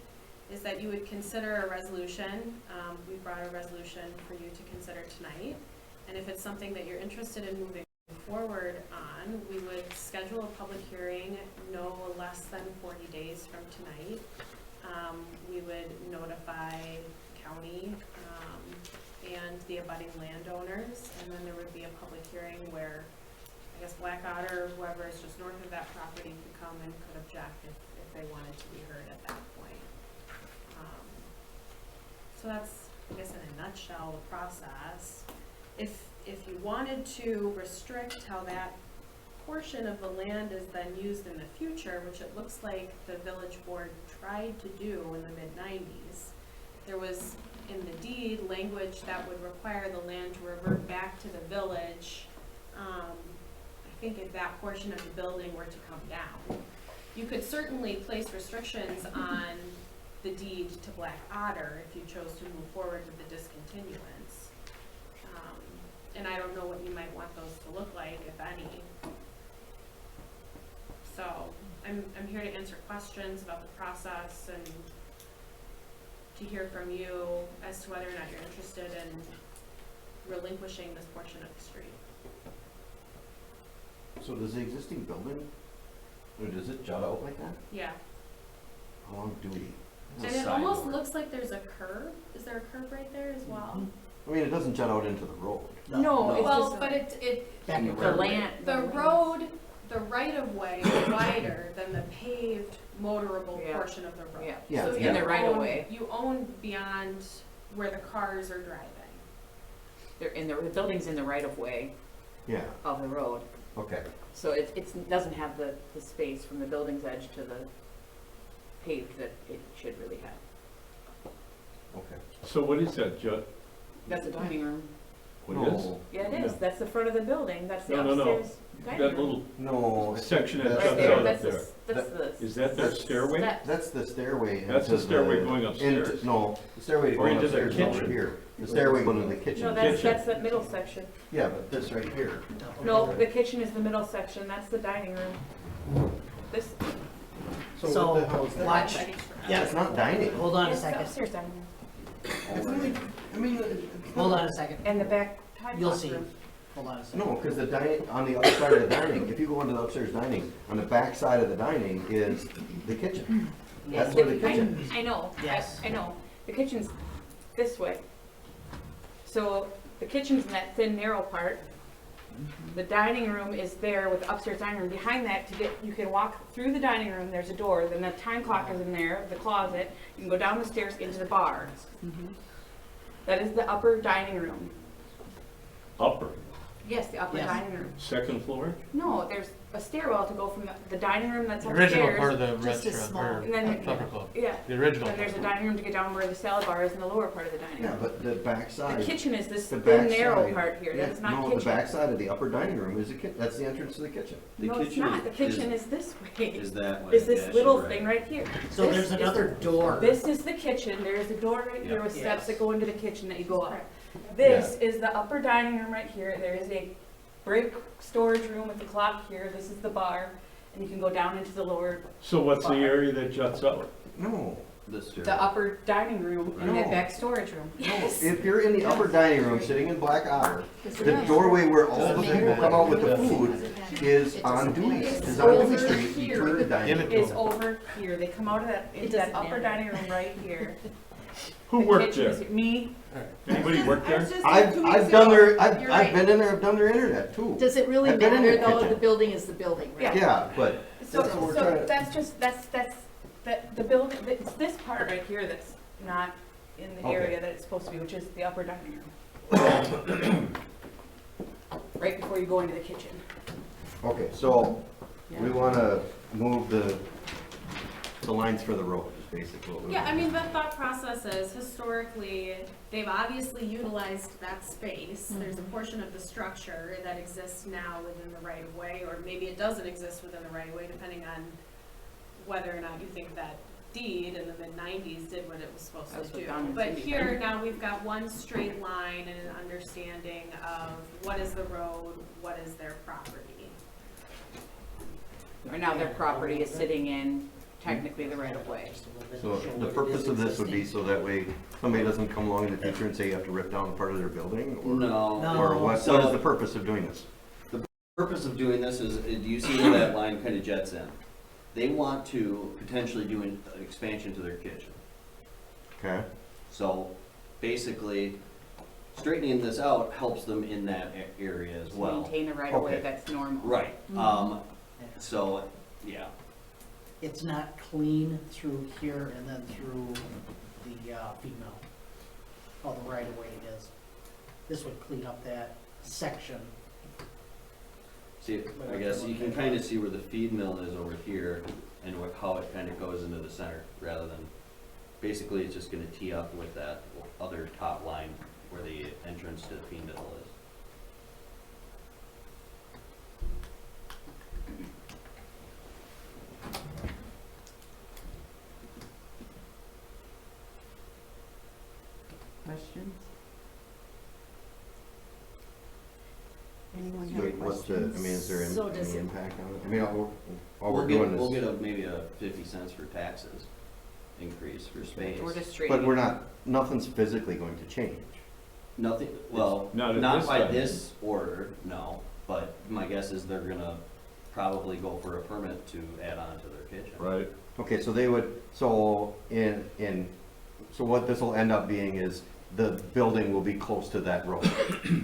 is that you would consider a resolution. We brought a resolution for you to consider tonight. And if it's something that you're interested in moving forward on, we would schedule a public hearing no less than 40 days from tonight. We would notify county and the abutting landowners, and then there would be a public hearing where I guess Black Otter or whoever is just north of that property could come and could object if they wanted to be heard at that point. So that's, I guess in a nutshell, the process. If you wanted to restrict how that portion of the land is then used in the future, which it looks like the village board tried to do in the mid-90s, there was in the deed language that would require the land to revert back to the village, I think if that portion of the building were to come down. You could certainly place restrictions on the deed to Black Otter if you chose to move forward with the discontinuance. And I don't know what you might want those to look like, if any. So, I'm here to answer questions about the process and to hear from you as to whether or not you're interested in relinquishing this portion of the street. So does the existing building, or does it jut out like that? Yeah, How long do we? and it almost looks like there's a curve. Is there a curve right there as well? I mean, it doesn't jut out into the road. No, it's Well, just but it, Back the where- land. the road, the right of way is wider than the paved motorable Yeah. portion of the road. Yeah. Yeah, So yeah. you In the right of own- way. You own beyond where the cars are driving. They're in the building's in the right of way Yeah, of the road, okay. so it doesn't have the space from the building's edge to the paved that it should really have. Okay. So what is that, Judd? That's a dining room. What is? No, Yeah, it is. That's the front of the building. That's the No, no, no. upstairs dining That room. little no. section that that's Right juts there. out That's there. the. Is that their That's- stairway? That's the stairway. That's the into stairway going upstairs. No, the stairway Or going into the upstairs is over kitchen. here. The stairway going to the kitchen. No, that's Kitchen. that middle section. Yeah, but this right here. No, the kitchen is the middle section. That's the dining room. This. So, what the hell is that? watch, Yeah, it's not dining. hold on a It's the second, upstairs dining room. It's only, I mean, hold on a second, And the back time you'll clock see, room. hold on a second. no, because the dining, on the other side of the dining, if you go into the upstairs dining, on the back side of the dining is the kitchen. That's where the kitchen is. I know. Yes. I know. The kitchen's this way. So the kitchen's in that thin, narrow part. The dining room is there with the upstairs dining room. Behind that, you can walk through the dining room, there's a door, then the time clock is in there, the closet. You can go down the stairs into the bar. That is the upper dining room. Upper, Yes, the upper Yes. dining room. second floor? No, there's a stairwell to go from the dining room that's The upstairs. original part of the just a restaurant, small- or And then- supper club. Yeah. The original. Then there's a dining room to get down where the salad bar is in the lower part of the dining Yeah, room. but the back The side. kitchen is this The thin, back narrow side- part here. yeah, That's not no, kitchen. the back side of the upper dining room is that's the entrance to the kitchen. The No, it's kitchen not. The is- kitchen is this way. Is that what? Is this Ash little is thing right. right here. So This there's is another door. This is the kitchen. There's a door right here Yeah. with steps that go into the kitchen that you go up. Correct. This is the upper dining room right here. There is a brick storage room with the clock here. This is the bar. And you can go down into the lower, So what's the Bar. area that juts out? No, This the stairway. upper dining room and that No. back storage room. no. If you're in the upper dining room, sitting in Black Otter, Does it the have- doorway where all Doesn't the people matter. come out with the Yeah. food Does it have- is it on doesn't Dewey, matter. is on Dewey Over Street, here. you turn the dining. Give it Is to 'em. over here. They come out of that, into that doesn't upper matter. dining room right here. Who The worked kitchen there? is- Me. Anybody work there? I've done their, I've been in there, I've done their internet too. Does it really I've been in matter the though, kitchen. the building is the building, right? Yeah, but So, That's what we're so trying to- that's just, that the building, it's this part right here that's not in the Okay. area that it's supposed to be, which is the upper dining room. Right before you go into the kitchen. okay, so Yeah. we wanna move the lines for the road, is basically what we. Yeah, I mean, the thought process is historically, they've obviously utilized that space. There's a portion of the structure that exists now within the right of way, or maybe it doesn't exist within the right of way, depending on whether or not you think that deed in the mid-90s did what it was supposed That's to what do. Don and But Cindy here, did. now we've got one straight line and an understanding of what is the road, what is their property. Right now, their property is sitting in technically the right of way. So the purpose of this would be so that way somebody doesn't come along in the future and say you have to rip down part of their building? Or No. No. Or what is So- the purpose of doing this? Purpose of doing this is, do you see where that line kind of jets in? They want to potentially do an expansion to their kitchen. Okay, So basically, straightening this out helps them in that area as well. Maintain the right of way Okay. that's normal. Right, so, yeah. It's not clean through here and then through the feed mill. Oh, the right of way it is. This would clean up that section. See, I guess you can kind of see where the feed mill is over here and how it kind of goes into the center rather than basically it's just gonna tee up with that other top line where the entrance to Fiendle is. Questions? Anyone have Wait, what's the, I questions? mean, is there So any does it- impact on it? I mean, all We'll we're get, doing we'll is, get maybe a 50 cents for taxes increase for space. We're just trading. but we're not, nothing's physically going to change. Nothing, well, Not at not this by time. this order, no, but my guess is they're gonna probably go for a permit to add on to their kitchen. Right. Okay, so they would, so so what this will end up being is the building will be close to that road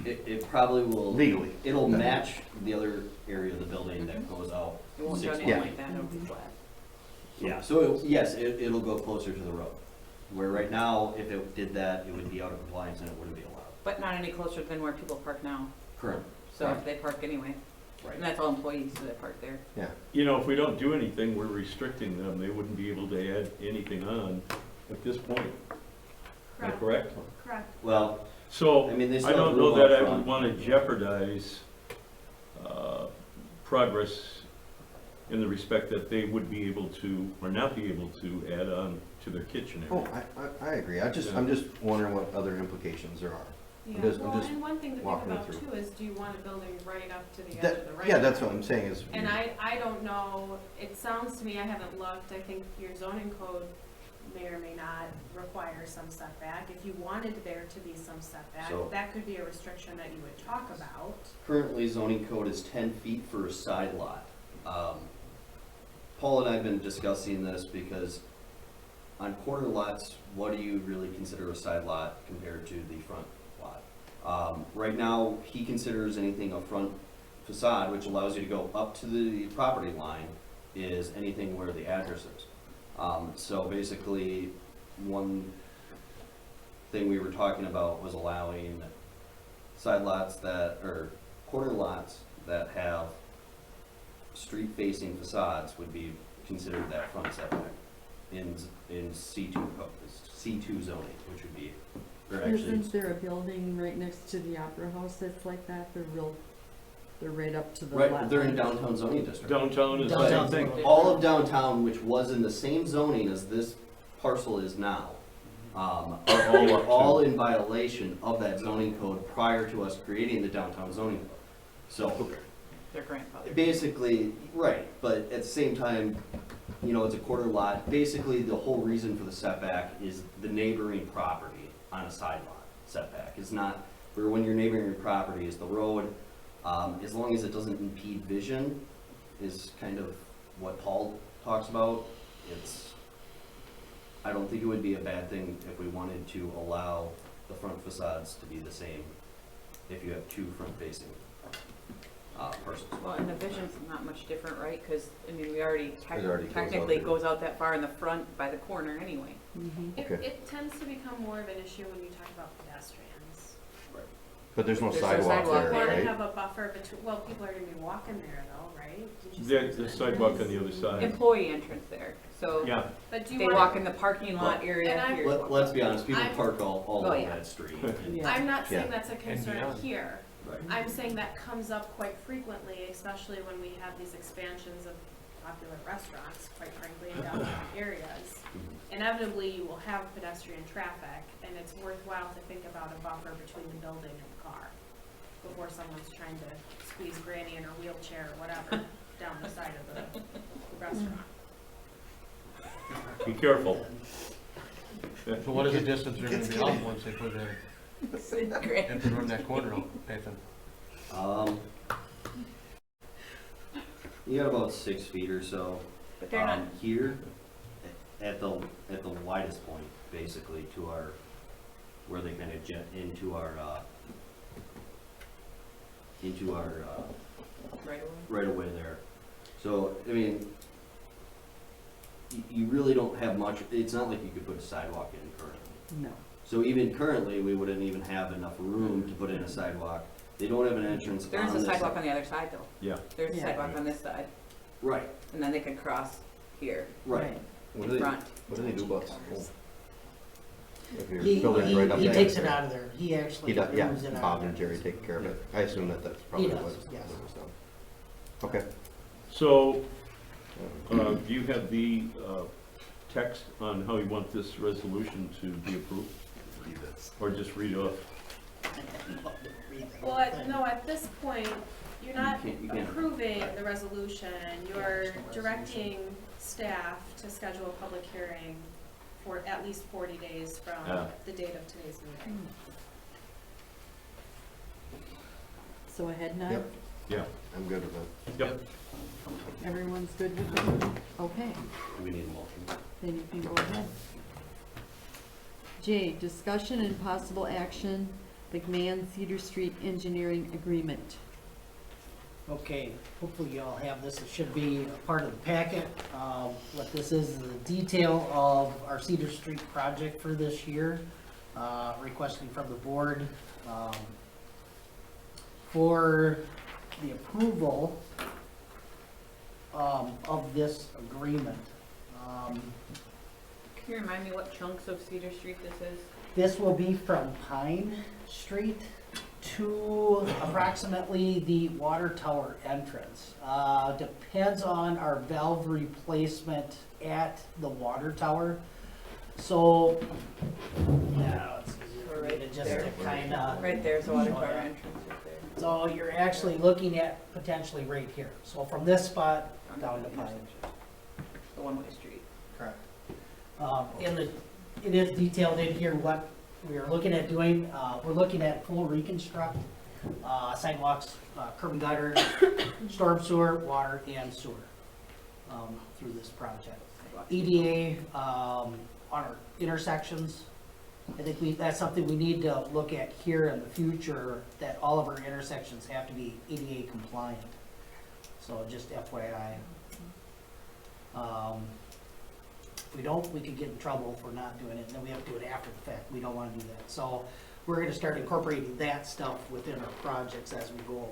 It probably will. legally. It'll match the other area of the building Mm-hmm. that goes out. It won't do 6 anything Yeah. like that, it'll be flat. Yeah, so yes, it'll go closer to the road. Where right now, if it did that, it would be out of compliance and it wouldn't be allowed. But not any closer than where people park now, Current. so if they park anyway, Right. and that's all employees, so they park there. Yeah. You know, if we don't do anything, we're restricting them. They wouldn't be able to add anything on at this point. Am I correct? Correct. Well, So, I mean, they I still have don't know room that up I front. would want to jeopardize progress in the respect that they would be able to, or not be able to, add on to their kitchen Oh, area. I agree. I'm just wondering what other implications there are. Yeah, just- I'm well, just and one thing to think walking it about through. too is, do you want a building right up to the edge That, of the right? yeah, that's what I'm saying is. And I don't know, it sounds to me, I haven't looked, I think your zoning code may or may not require some setback. If you wanted there to be some setback, So- that could be a restriction that you would talk about. currently zoning code is 10 feet for a side lot. Paul and I have been discussing this because on corner lots, what do you really consider a side lot compared to the front lot? Right now, he considers anything a front facade, which allows you to go up to the property line, is anything where the address is. So basically, one thing we were talking about was allowing side lots that, or corner lots that have street-facing facades would be considered that front setback in C2 zoning, which would be, or actually, Isn't there a building right next to the Opera House that's like that? They're right up to the lot right, they're in line. downtown zoning district. Downtown is the Downtown's same a thing. little- All of downtown, which was in the same zoning as this parcel is now, All they were up to- all in violation of that zoning code prior to us creating the downtown zoning code. So, They're grandfathered. basically, right, but at the same time, you know, it's a quarter lot. Basically, the whole reason for the setback is the neighboring property on a side lot setback. It's not, for when your neighboring property is the road, as long as it doesn't impede vision, is kind of what Paul talks about. I don't think it would be a bad thing if we wanted to allow the front facades to be the same if you have two front-facing parcels. Well, and the vision's not much different, right? Because, I mean, we already It already goes out technically there. goes out that far in the front by the corner anyway. Mhm. Okay. It tends to become more of an issue when you talk about pedestrians. But there's no There's no sidewalk sidewalk there, You wanna right? have a buffer between, well, people are gonna be walking there though, right? Did you say The sidewalk on the other side. Employee entrance there, so Yeah, But do you they wanna? walk in the parking lot area And here. Let's be honest, people I'm- park all Oh, over yeah. that street. and- Yeah. I'm not saying Yeah. that's a concern beyond. here. Right. I'm saying that comes up quite frequently, especially when we have these expansions of popular restaurants, quite frankly, in downtown areas. Inevitably, you will have pedestrian traffic, and it's worthwhile to think about a buffer between the building and the car before someone's trying to squeeze Granny in her wheelchair or whatever down the side of the restaurant. be careful. So what is the distance they're gonna be out once they put in, Great. if they run that corner, Nathan? You got about 6 feet or so. But they're not, Here, at the widest point, basically, to our, where they kind of jet into our right away. right away there. So, I mean, you really don't have much, it's not like you could put a sidewalk in currently. No. So even currently, we wouldn't even have enough room to put in a sidewalk. They don't have an entrance on There is a this sidewalk side. on the other side though. Yeah. There's a Yeah. sidewalk on this side, Right, and then they could cross here right. What in do they, front. what do they do about, If your He, building's right up he there. takes it out of there. He actually He does, yeah, moves it out Bob of and there. Jerry take care of it. I assume that that's probably does, what yes. was done. Okay. So, do you have the text on how you want this resolution to be approved? Or just read off? Well, at this point, you're not You can't. approving the resolution, you're directing staff to schedule a public hearing for at least 40 days from Ah. the date of today's meeting. So a head nod? Yep. Yeah. I'm good with that. Yep. Everyone's good with it? Okay, We need a motion. then you can go ahead. J, discussion and possible action, McMahon Cedar Street Engineering Agreement. Okay, hopefully you all have this, it should be a part of the packet. What this is the detail of our Cedar Street project for this year, requesting from the board for the approval of this agreement. Can you remind me what chunks of Cedar Street this is? This will be from Pine Street to approximately the water tower entrance. Depends on our valve replacement at the water tower. So, yeah, it's easier for me to just to kind of. Right there's the water show tower that. entrance right there. So you're actually looking at potentially right here. So from this spot down to Pine. The one-way street. Correct. It is detailed in here what we are looking at doing. We're looking at full reconstruct, sidewalks, curb and gutter, storm sewer, water, and sewer, through this project. EDA, on our intersections. I think that's something we need to look at here in the future, that all of our intersections have to be EDA compliant. So just FYI. If we don't, we could get in trouble for not doing it, and then we have to do it after the fact. We don't want to do that. So we're going to start incorporating that stuff within our projects as we go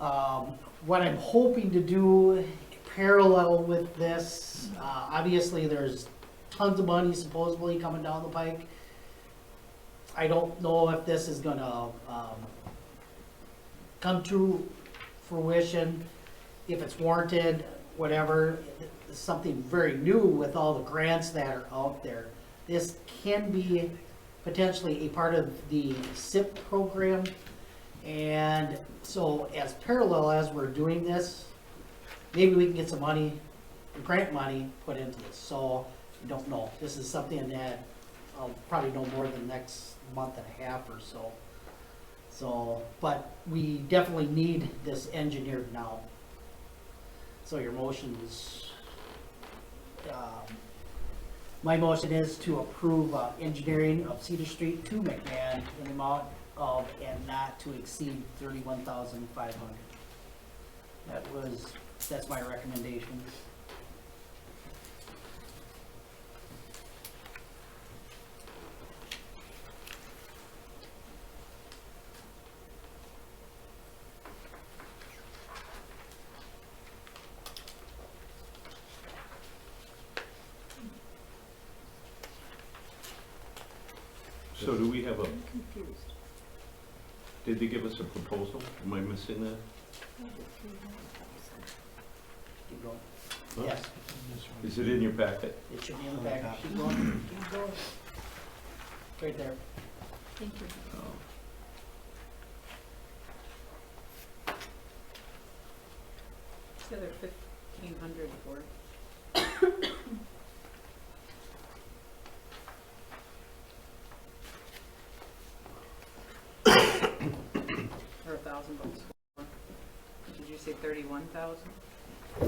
along. What I'm hoping to do parallel with this, obviously there's tons of money supposedly coming down the pike. I don't know if this is gonna come to fruition, if it's warranted, whatever. It's something very new with all the grants that are out there. This can be potentially a part of the SIP program. And so as parallel as we're doing this, maybe we can get some money, grant money put into this. So I don't know. This is something that I'll probably know more than the next month and a half or so. So, but we definitely need this engineered now. So your motion is, my motion is to approve engineering of Cedar Street to McMahon in the amount of and not to exceed $31,500. That's my recommendation. So do we have a, I'm confused. did they give us a proposal? Am I missing that? Keep going. Huh? Yes, Is it in your packet? it should be in the back. Keep going. Keep going. Right there. Thank you. So they're 1,500 for it. Or $1,000 for. Did you say 31,000?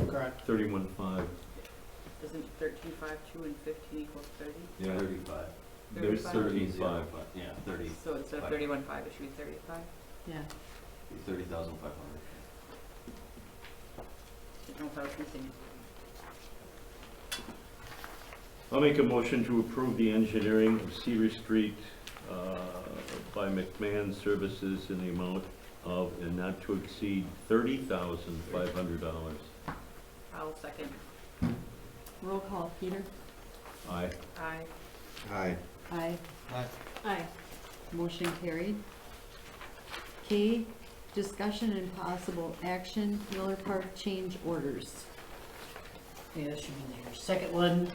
Correct. 31.5. Isn't 13.5, 2 and 15 equals 30? Yeah, 35. there's 35. 13.5. Yeah, 30, So instead of 31.5, it should be 35? Yeah. 30,500. Didn't know if I was missing. I'll make a motion to approve the engineering of Cedar Street by McMahon Services in the amount of and not to exceed $30,500. I'll second. Roll call, Peter? Aye. Aye. Aye. Aye. Aye. Motion carried. K, discussion and possible action, Miller Park change orders. Okay, that should be there. Second one,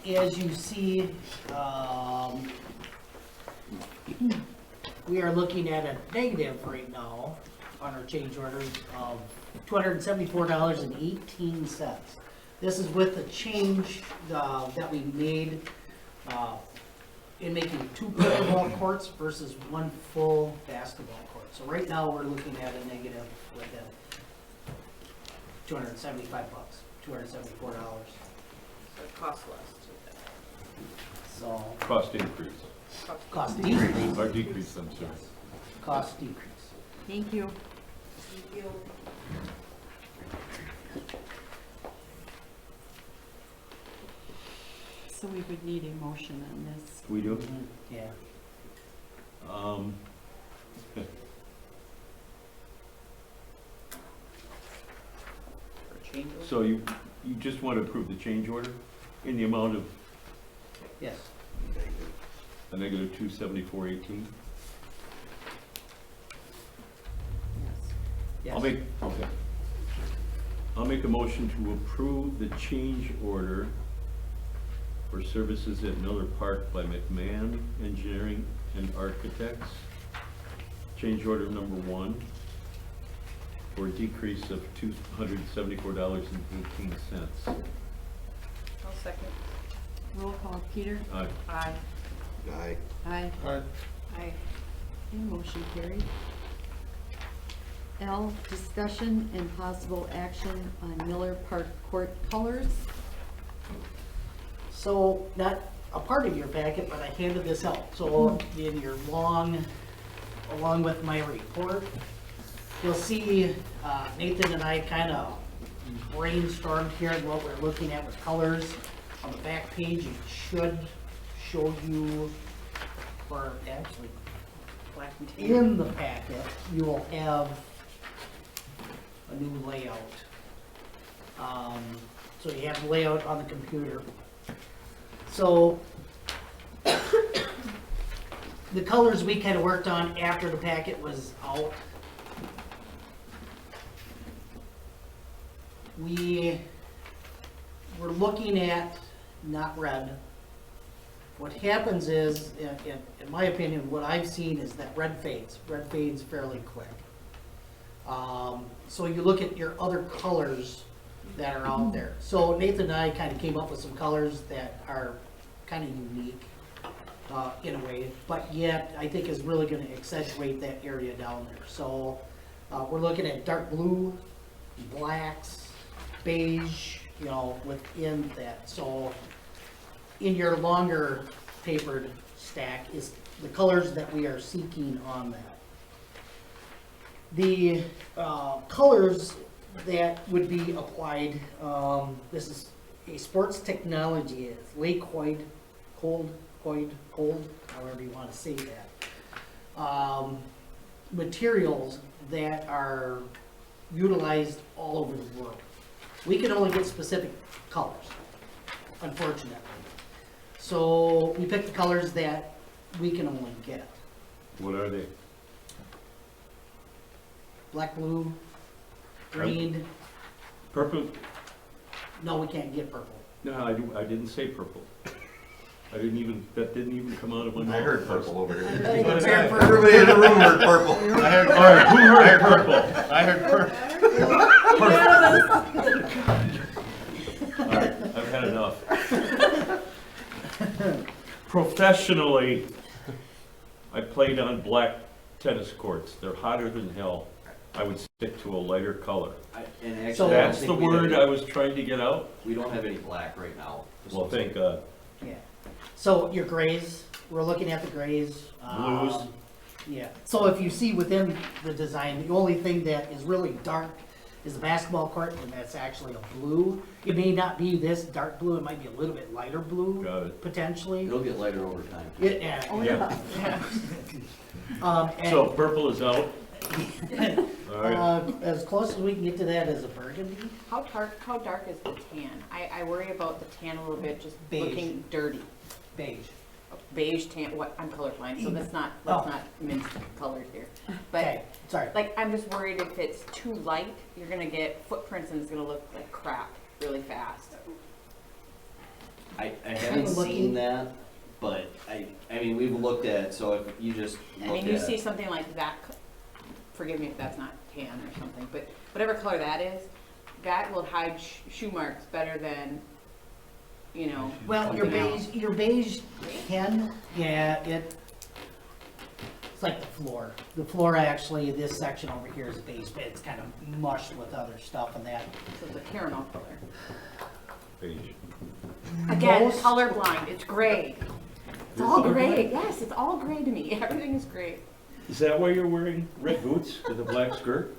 as you see, we are looking at a negative right now on our change orders of $274.18. This is with the change that we made in making 2 pickleball courts versus 1 full basketball court. So right now, we're looking at a negative with that $275, $274. So it costs less to So, Cost increase, cost decrease, or decrease, I'm sorry. cost decrease. Thank you. So we would need a motion on this. We do? Yeah. for change orders. So you just want to approve the change order in the amount of Yes. a negative 274.18? Yes. I'll make a motion to approve the change order for services at Miller Park by McMahon Engineering and Architects. Change order number 1 for a decrease of $274.18. I'll second. Roll call, Peter? Aye. Aye. Aye. Aye. Aye. Aye. Okay, motion carried. L, discussion and possible action on Miller Park court colors. So, not a part of your packet, but I handed this out. So, in your along with my report, you'll see Nathan and I kind of brainstormed here and what we're looking at with colors. On the back page, it should show you, or actually, in the packet, you will have a new layout. So you have the layout on the computer. So the colors we kind of worked on after the packet was out. We were looking at not red. What happens is, in my opinion, what I've seen is that red fades. Red fades fairly quick. So you look at your other colors that are out there. So Nathan and I kind of came up with some colors that are kind of unique in a way, but yet I think is really going to accentuate that area down there. So we're looking at dark blue, blacks, beige, you know, within that. So in your longer papered stack is the colors that we are seeking on that. The colors that would be applied, this is a sports technology, it's lakewood, cold, however you want to say that. Materials that are utilized all over the world. We can only get specific colors, unfortunately. So we picked the colors that we can only get. What are they? Black, blue, green. Purple? No, we can't get purple. No, I didn't say purple. That didn't even come out of my mouth. I heard purple over here. Everybody Everybody in the room heard purple. I heard, All right, who heard purple? I heard All right, I've had enough. Professionally, I played on black tennis courts. They're hotter than hell. I would stick to a lighter color. And actually, So I don't That's think the we word have- I was trying to get out. We don't have any black right now. Well, thank God. Yeah. So your grays, we're looking at the grays. Blues. Yeah. So if you see within the design, the only thing that is really dark is the basketball court, and that's actually a blue. It may not be this dark blue, it might be a little bit lighter blue, Got it. potentially. It'll get lighter over time. Yeah. Oh, Yeah. And So purple is out. All right, As close as we can get to that as a burgundy. How dark is the tan? I worry about the tan a little bit, just Beige. looking dirty. Beige. Beige, tan, what, I'm colorblind, so let's not Oh. mince colors here. But, Okay, sorry. like, I'm just worried if it's too light, you're gonna get footprints and it's gonna look like crap really fast. I haven't looking- seen that, but I mean, we've looked at, so if you just I look mean, you at, see something like that, forgive me if that's not tan or something, but whatever color that is, that will hide shoe marks better than, you know, Well, something your beige can, yeah, it's like the floor. The floor actually, this section over here is beige, but it's kind of mushed with other stuff and that. So it's a caramel color. beige. Again, Most- colorblind, it's gray. It's You're all colorblind? gray, yes, it's all gray to me, everything is gray. Is that why you're wearing red boots with a black skirt?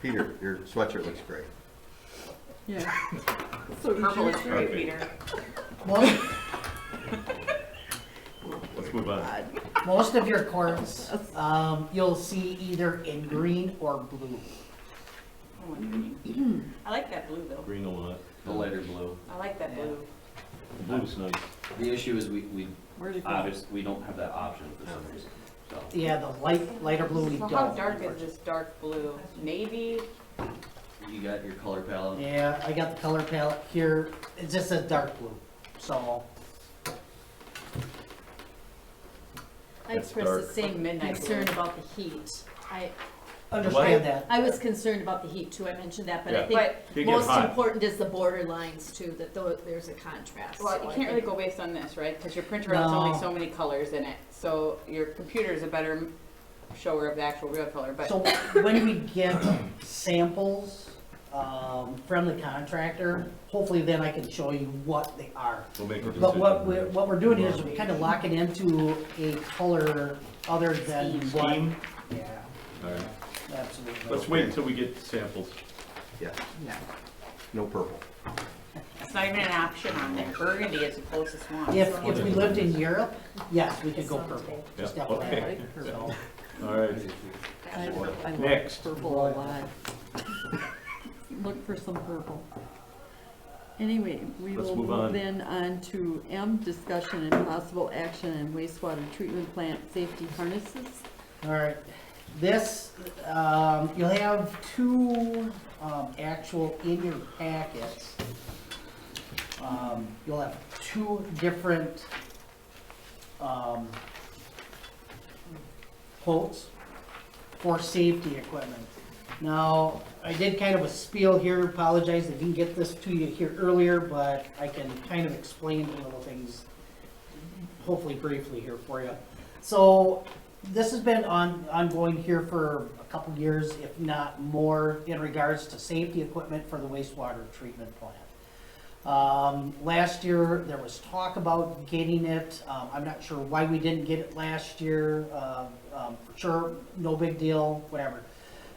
Peter, your sweatshirt looks great. Yeah. So Purple is gray, Okay. Peter. Most, Let's move on. most of your courts, you'll see either in green or blue. I want green. I like that blue though, Green a lot. the lighter blue. I like that blue. The blue's nice. The issue is we Where'd it go? obviously, we don't have that option for some reason, so. Yeah, the lighter blue we So don't. how dark is this dark blue? Navy? You got your color palette? Yeah, I got the color palette here. It just says dark blue, so. I It's expressed dark. the same Midnight concern about the heat. I Understand that. I was concerned about the heat too, I mentioned that, but I Yeah. think But, They get most hot. important is the border lines too, that there's a contrast. well, So you I can't really think- go based on this, right? Because your printer has only No. so many colors in it. So your computer is a better shower of the actual real color, but. So when we get samples from the contractor, hopefully then I can show you what they are. We'll make a decision. But what we're doing is we're kind of locking into a color other than what. Scheme? Yeah, All right. absolutely. Let's wait until we get samples. Yeah, Yeah. no purple. It's not even an option on there. Burgundy is the closest one. If we lived in Europe, yes, we could go It's on purple. tape. Just Yeah, definitely. okay. So, All right. I love Next. purple a lot. Look for some purple. Anyway, we Let's will move move on. then on to M, discussion and possible action on wastewater treatment plant safety harnesses. all right. This, you'll have two actual in your packets. You'll have two different quotes for safety equipment. Now, I did kind of a spiel here, apologize, I didn't get this to you here earlier, but I can kind of explain the little things, hopefully briefly here for you. So, this has been ongoing here for a couple years, if not more, in regards to safety equipment for the wastewater treatment plant. Last year, there was talk about getting it. I'm not sure why we didn't get it last year. For sure, no big deal, whatever.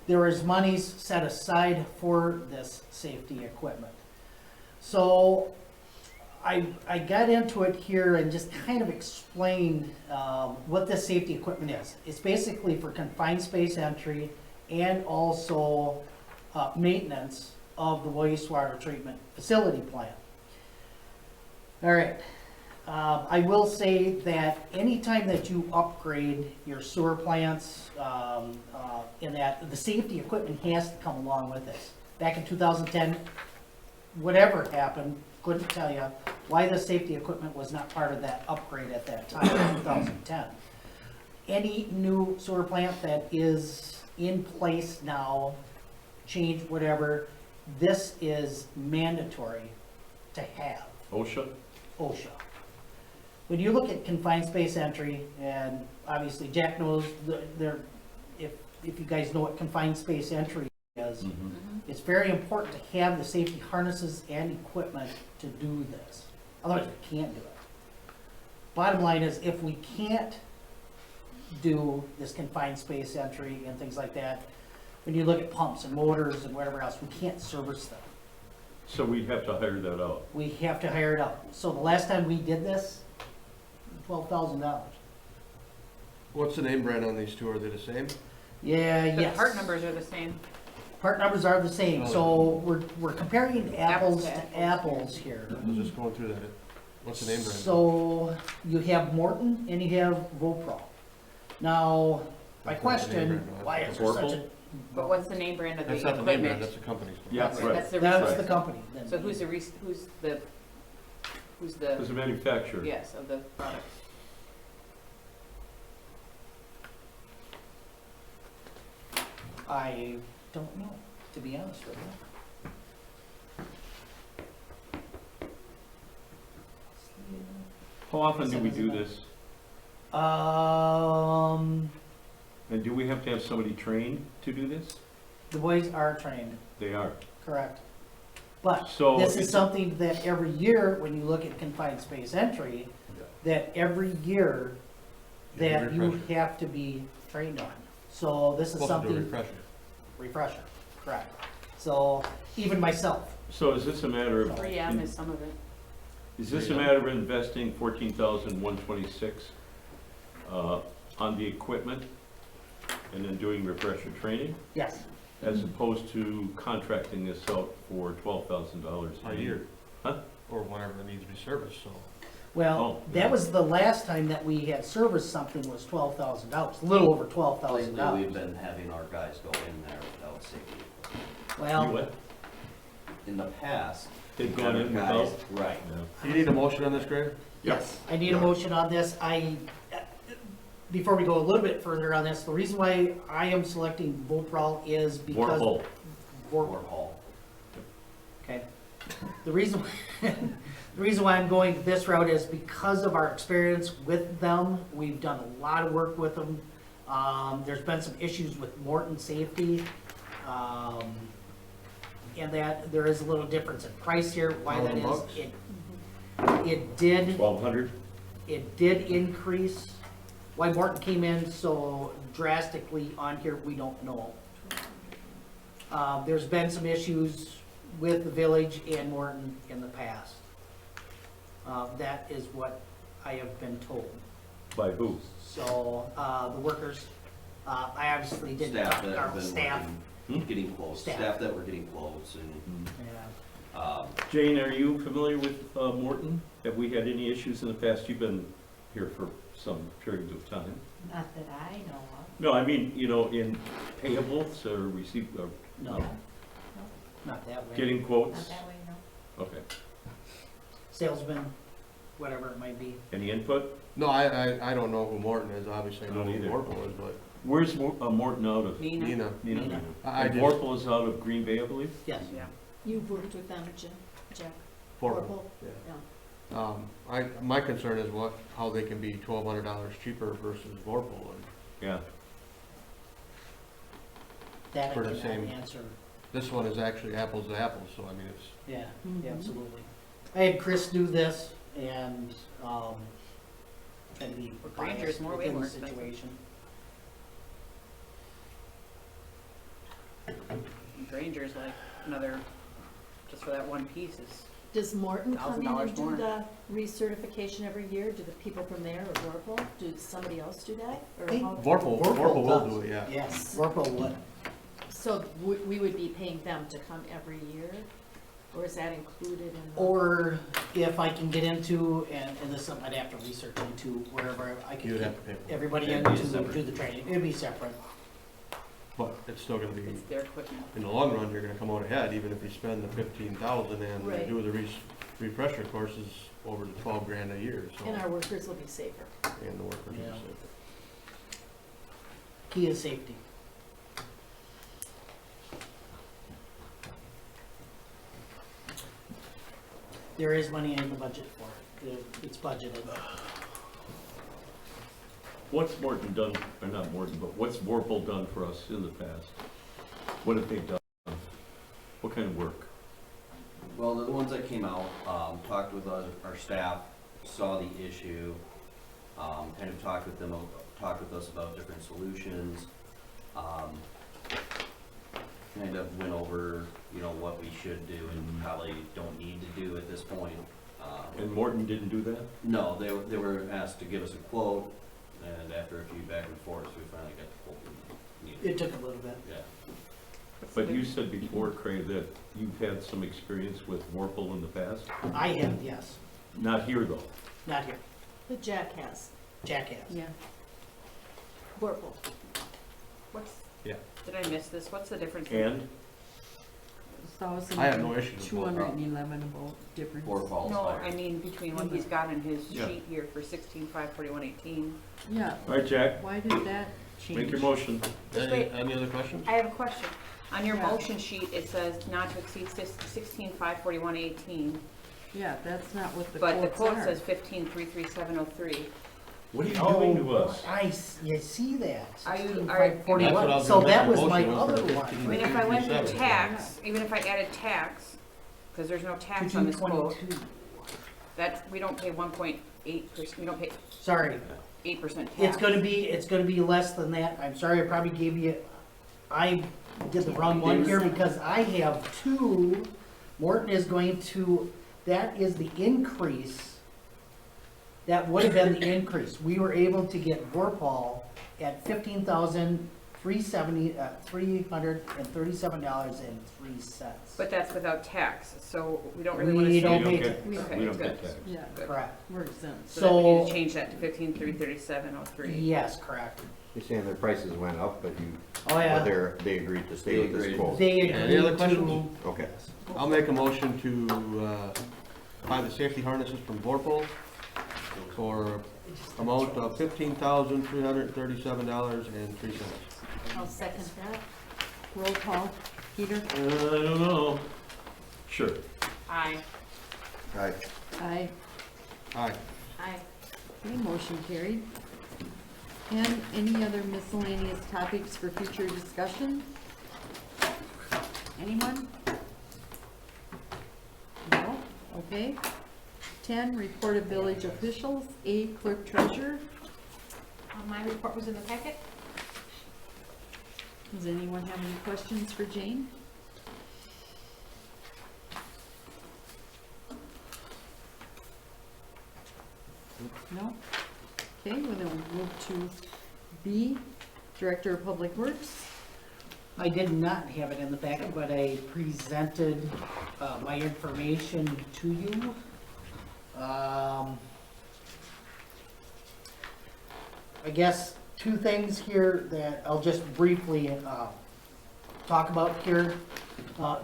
There is monies set aside for this safety equipment. So I got into it here and just kind of explained what this safety equipment is. It's basically for confined space entry and also maintenance of the wastewater treatment facility plant. All right. I will say that anytime that you upgrade your sewer plants, in that the safety equipment has to come along with this. Back in 2010, whatever happened, couldn't tell you why the safety equipment was not part of that upgrade at that time in 2010. Any new sewer plant that is in place now, change whatever, this is mandatory to have. OSHA? OSHA. When you look at confined space entry, and obviously Jack knows, if you guys know what confined space entry is, it's very important to have the safety harnesses and equipment to do this. Otherwise, we can't do it. Bottom line is, if we can't do this confined space entry and things like that, when you look at pumps and motors and whatever else, we can't service them. So we'd have to hire that out. We have to hire it out. So the last time we did this, $12,000. What's the name brand on these two? Are they the same? Yeah, The yes. part numbers are the same. Part numbers are the same, Oh. so we're comparing apples Apples to to apples here. I was just going through that. What's the name brand? So you have Morton and you have Vopro. Now, my That's not the name question, brand, no, why that's is there such a? But what's the name brand of the That's not the name brand, equipment? that's the company's. Yeah, That's- right. That's the That's resource. the company. then. So who's the, As a manufacturer. yes, of the products? I don't know, to be honest with you. How often do we do this? And do we have to have somebody trained to do this? The boys are trained, They are. correct. But So this is it's- something that every year, when you look at confined space entry, that every year Yeah, that you refresher. have to be trained on. So this is Supposed to do a something, refresher. correct. So even myself, So is this a matter of? 3M is some of it. Is this a matter of investing 14,126 on the equipment and then doing refresher training, yes, as opposed to contracting this out for $12,000 A year. Huh? Or whenever it needs to be serviced, so. well, Oh, that yeah. was the last time that we had serviced something was $12,000, a little over $12,000. Lately, we've been having our guys go in there without safety. You Well, what? In the past. They've gone in guys- without? Right. Do you need a motion on this, Greg? yes, I need a motion on this. Before we go a little bit further on this, the reason why I am selecting Voprol is because. Vorpal. Or Paul. Okay. The reason, the reason why I'm going this route is because of our experience with them. We've done a lot of work with them. There's been some issues with Morton safety. And that there is a little difference in price here. Why that is, $12. it did, 1,200? it did increase. Why Morton came in so drastically on here, we don't know. There's been some issues with the village and Morton in the past. That is what I have been told. By who? So, the workers, I obviously did, Staff that have our been staff, working, getting quotes, Staff. staff that were getting quotes and, yeah. Jane, are you familiar with Morton? Have we had any issues in the past? You've been here for some period of time. Not that I know of. No, I mean, in payables or receipt, or No, not that way. getting quotes? Not that way, no. Okay. Salesman, whatever it might be. Any input? No, I don't know who Morton is, obviously I I know don't who either. Vorpal is, but Where's Morton out of? Nina. Nina. Nina? I And just, Vorpal is out of Green Bay, I believe? Yes. Yeah. You've worked with them, Jack? Vorpal, yeah. My concern is how they can be $1,200 cheaper versus Vorpal, and Yeah. That For I the cannot same- answer. this one is actually apples to apples, so I mean, it's, Yeah, Mhm. absolutely. I had Chris do this and, try to be Granger's biased more, way within more the expensive. situation. Granger's like another, just for that one piece is, Does Morton come in $1,000 and do more. the recertification every year? Do the people from there or Vorpal, do somebody else do that? Or Hey, how- Vorpal will does. do it, yeah. Yes, Vorpal would. So we would be paying them to come every year? Or is that included in? the- Or if I can get into, and this is something I'd have to research into, wherever I can You would get have to pay for it, everybody Yeah, in it'd be to separate. do the training. It'd be separate. but it's still gonna be, it's their equipment. in the long run, you're gonna come out ahead, even if you spend the 15,000 and Right. do the refresher courses over the 12 grand a year, so. And our workers will be safer. And the workers will be Yeah. safer. Key is safety. There is money in the budget for it. It's budgeted. What's Morton done, or not Morton, but what's Vorpal done for us in the past? What have they done? What kind of work? well, the ones that came out, talked with our staff, saw the issue, kind of talked with us about different solutions. Kind of went over, what we should do and probably don't need to do at this point. And Morton didn't do that? No, they were asked to give us a quote, and after a few back and forths, we finally got the quote we needed. It took a little bit. Yeah. But you said before, Craig, that you've had some experience with Warple in the past? I have, yes. Not here, though. Not here. But Jack has. Jack has. Yeah. Warple. What's, Yeah. did I miss this? What's the difference? And? I have no issues with both. 211 about difference. Or falls No, higher. I mean, between what he's got in his Yeah. sheet here for 16,541.18. Yeah, All right, Jack, why did that change? make your motion. Just wait. Any other questions? I have a question. On your Yeah. motion sheet, it says not to exceed 16,541.18, Yeah, that's not what the but the quotes quote are. says 15,337.03. What are you doing to us? You see that? Are you- 16,541. That's what I was So gonna that make was a my motion other for one. 15. I mean, if I went through 37. tax, even if I added tax, because there's no tax on this quote, 222. that, we don't pay 1.8%, we don't pay Sorry, 8% tax. it's gonna be less than that. I'm sorry, I probably gave you, I did the wrong one here because I have two. Morton is going to, that is the increase. That would have been the increase. We were able to get Vorpal at $15,337.03. But that's without tax, so we don't really want to We say. don't We pay don't tax. get, We Okay, we don't good. get taxed. Yeah, Good. Correct. we're exempt. So then we need So, to change that to 15,337.03. yes, correct. You're saying their prices went up, but Oh, yeah. they agreed to stay with this agreed. quote? They Any other agreed questions? to, Okay. I'll make a motion to buy the safety harnesses from Vorpal for amount of $15,337.03. I'll second that. Roll call, Peter? I don't know. Sure. Aye. Right. Aye. Aye. Aye. Okay, motion carried. And any other miscellaneous topics for future discussion? Anyone? No? Okay. 10, report of village officials. A, clerk treasurer. My report was in the packet. Does anyone have any questions for Jane? No? Okay, well then we'll move to B, Director of Public Works. I did not have it in the packet, but I presented my information to you. I guess two things here that I'll just briefly talk about here.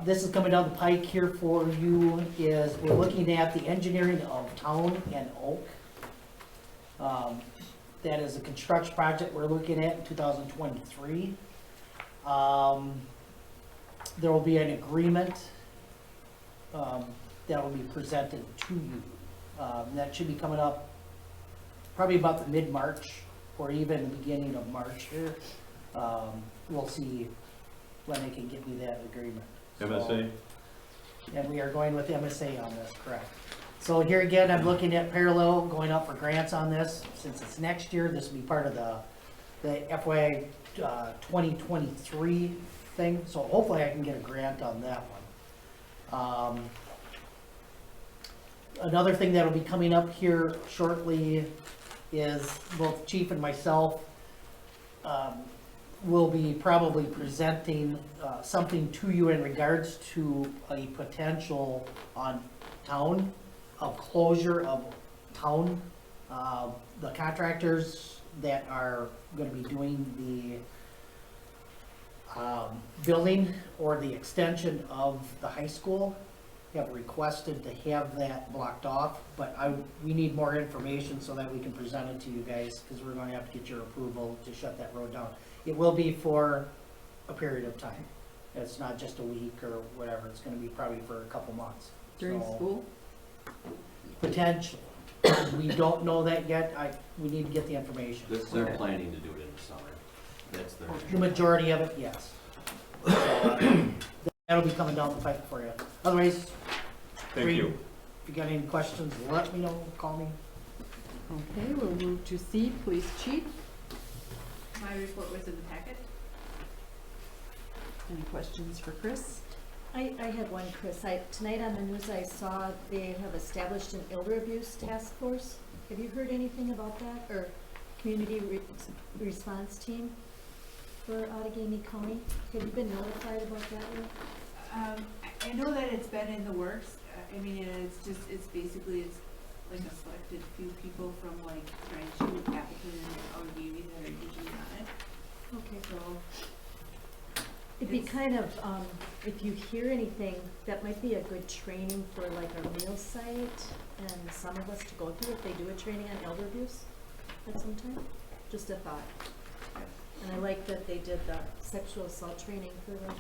This is coming down the pike here for you is we're looking at the engineering of Town and Oak. That is a construction project we're looking at in 2023. There will be an agreement that will be presented to you. That should be coming up probably about the mid-March or even the beginning of March here. We'll see when they can get me that agreement. So- MSA? and we are going with MSA on this, correct. So here again, I'm looking at parallel, going up for grants on this. Since it's next year, this will be part of the FY 2023 thing. So hopefully I can get a grant on that one. Another thing that'll be coming up here shortly is both Chief and myself will be probably presenting something to you in regards to a potential on town, of closure of town. The contractors that are gonna be doing the building or the extension of the high school have requested to have that blocked off, but we need more information so that we can present it to you guys, because we're gonna have to get your approval to shut that road down. It will be for a period of time. It's not just a week or whatever, it's gonna be probably for a couple months. During So, school? Potential. We don't know that yet, we need to get the information. They're planning to do it in the summer. That's their. The majority of it, yes. So, that'll be coming down the pipe for you. Otherwise, Thank Reed, you. if you got any questions, let me know, call me. Okay, we'll move to C, Police Chief. My report was in the packet. Any questions for Chris? I had one, Chris. Tonight on the news, I saw they have established an elder abuse task force. Have you heard anything about that, or community response team for Outagamie County? Have you been notified about that yet? I know that it's been in the works. I mean, it's basically, it's like a selected few people from like Rancho, Appleton, and Outagamie that are usually on it. Okay. So, It'd be kind of, if you hear anything, that might be a good training for like our meal site and some of us to go through if they do a training on elder abuse at some time. Just a thought. And I like that they did the sexual assault training for the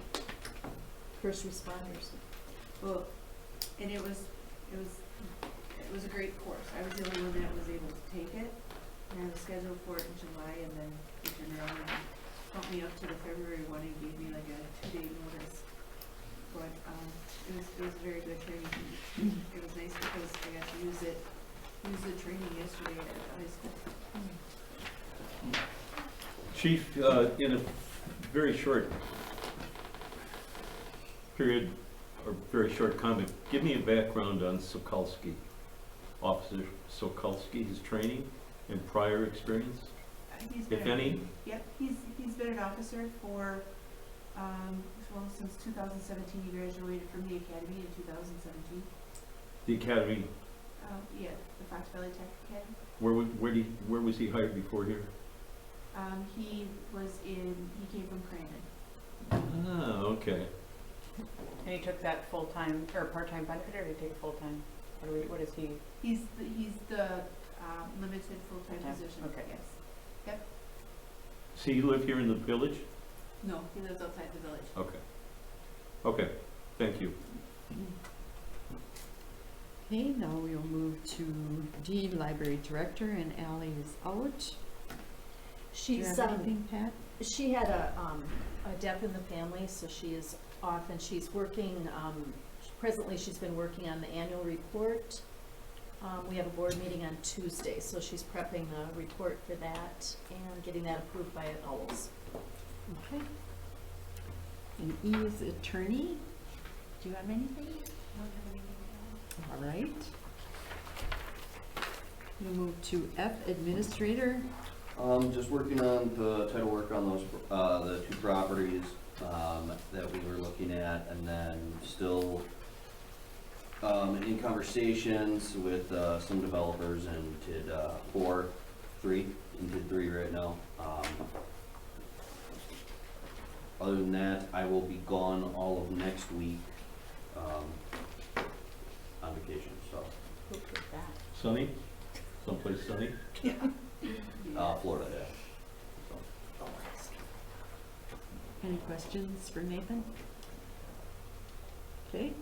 first responders. well, and it was a great course. I was the only one that was able to take it. And I was scheduled for it in July, and then they turned around and bumped me up to the February one and gave me like a 2-day notice. But it was a very good training. It was nice because I got to use the training yesterday at the high school. Chief, in a very short period, or very short comment, give me a background on Sokolsky, Officer Sokolsky, his training and prior experience, if any? Yep, he's been an officer for, well, since 2017. He graduated from the academy in 2017. The academy, Yeah, the Fox Valley Tech Academy. where was he hired before here? He came from Crandon. Ah, okay. And he took that full-time, or part-time benefit, or did he take full-time? What is he? He's the limited full-time Yeah, position, okay. yes. So you live here in the village? No, he lives outside the village. Okay. Okay, thank you. Okay, now we'll move to D, Library Director, and Ally is out. Do you She's, have anything, Pat? she had a death in the family, so she is off and she's working, presently she's been working on the annual report. We have a board meeting on Tuesday, so she's prepping the report for that and getting that approved by OWLS. Okay. And E is Attorney. Do you have anything? All right. We'll move to F, Administrator. Just working on the title work on those, the 2 properties, that we were looking at, and then still, in conversations with, some developers, and did, 3 right now. Other than that, I will be gone all of next week, on vacation, so, Who put that? Sunny? Someplace sunny? Florida, yeah. So. Any questions for Nathan? Okay.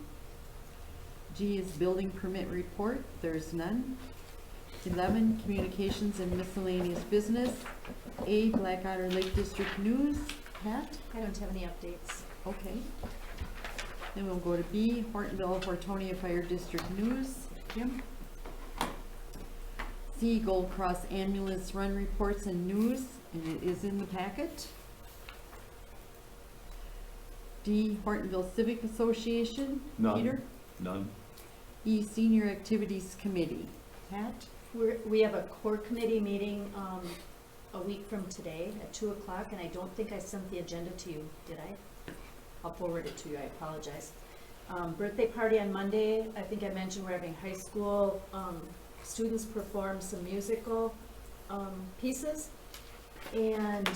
G is Building Permit Report. There's none. 11, Communications and Miscellaneous Business. A, Black Otter Lake District News. Pat? I don't have any updates. Okay. Then we'll go to B, Hortonville, Hortonia Fire District News. Jim? C, Gold Cross Ambulance Run Reports and News, and it is in the packet. D, Hortonville Civic Association. None. Peter? None? E, Senior Activities Committee. Pat? We have a core committee meeting, a week from today at 2 o'clock, and I don't think I sent the agenda to you, did I? I'll forward it to you, I apologize. Birthday party on Monday, I think I mentioned we're having high school, students perform some musical, pieces. And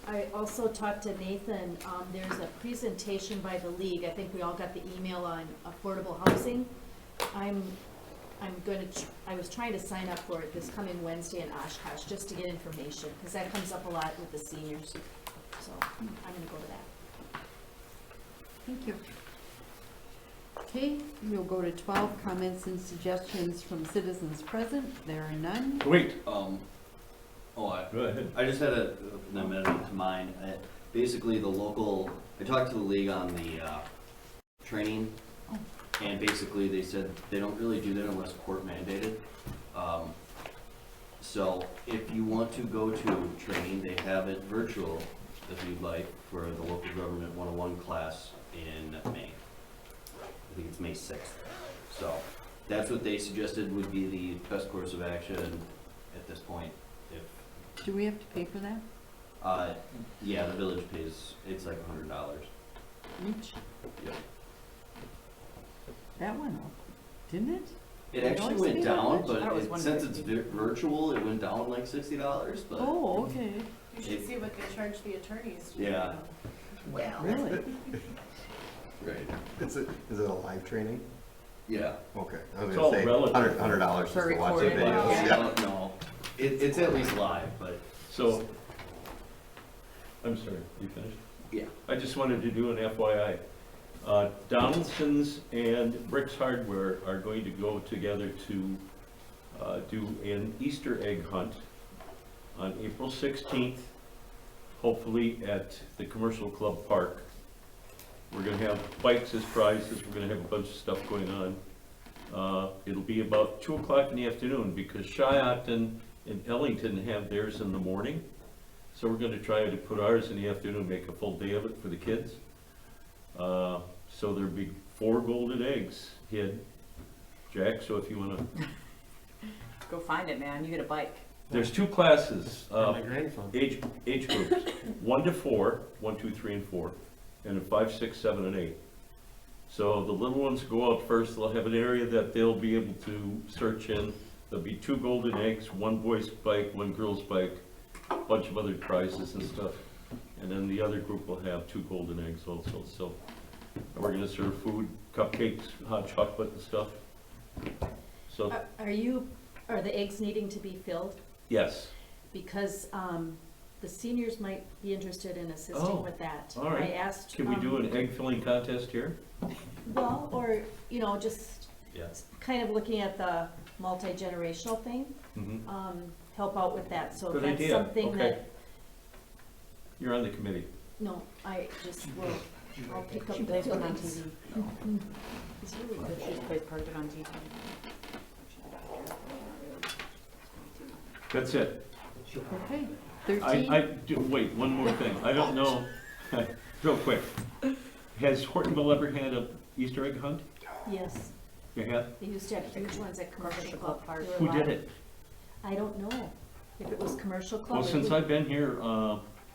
I also talked to Nathan, there's a presentation by the league, I think we all got the email on affordable housing. I was trying to sign up for it this coming Wednesday in Oshkosh, just to get information, because that comes up a lot with the seniors. So I'm gonna go to that. Thank you. Okay, we'll go to 12, Comments and Suggestions from Citizens Present. There are none. Wait, Go ahead. I just had an amendment to mine. Basically, I talked to the league on the training, and basically they said they don't really do that unless court mandated. So if you want to go to training, they have it virtual if you'd like for the local government 101 class in May. I think it's May 6th. So that's what they suggested would be the best course of action at this point. Do we have to pay for that? Yeah, the village pays, it's like $100. Each? Yep. That went up, didn't it? It It actually always went be that down, much? but I thought it was since it's 150. virtual, it went down like $60, but. Oh, okay. You should see what they charge the attorneys. Yeah. Well. Really? Right. Is it a live training? Yeah. Okay. I was It's gonna all say, relative. $100 just For to watch the recording. videos. Yeah, no, it's at least live, but. So, I'm sorry, you finished? Yeah. I just wanted to do an FYI. Donaldson's and Bricks Hardware are going to go together to do an Easter egg hunt on April 16th, hopefully at the Commercial Club Park. We're gonna have bikes as prizes, we're gonna have a bunch of stuff going on. It'll be about 2 o'clock in the afternoon because Shiocton and Ellington have theirs in the morning. So we're gonna try to put ours in the afternoon, make a full day of it for the kids. So there'll be 4 golden eggs hid. Jack, so if you wanna, Go find it, man, you get a bike. there's 2 classes, For my grandson. age groups, 1 to 4, 1, 2, 3, and 4, and then 5, 6, 7, and 8. So the little ones go out first, they'll have an area that they'll be able to search in. There'll be 2 golden eggs, 1 boy's bike, 1 girl's bike, a bunch of other prizes and stuff. And then the other group will have 2 golden eggs also, so. And we're gonna serve food, cupcakes, hot chocolate and stuff. So, Are the eggs needing to be filled? yes, Because, the seniors might be interested in Oh, assisting with that. all right. I asked. can we do an egg filling contest here? Well, or, just Yeah. kind of looking at the multi-generational thing, Mhm. help out with that, so if Good that's idea, something okay. that, You're on the committee. no, I just will, I'll pick up She the plays one on fillings. TV. It's really good. She plays part of it on TV. That's it. Okay, I 13? do, wait, one more thing. I don't know, real quick. Has Hortonville ever had a Easter egg hunt? Yes, You have? they used to have huge ones at Commercial Club Park. Who did it? I don't know. If it was Commercial Club. Well, it since would- I've been here,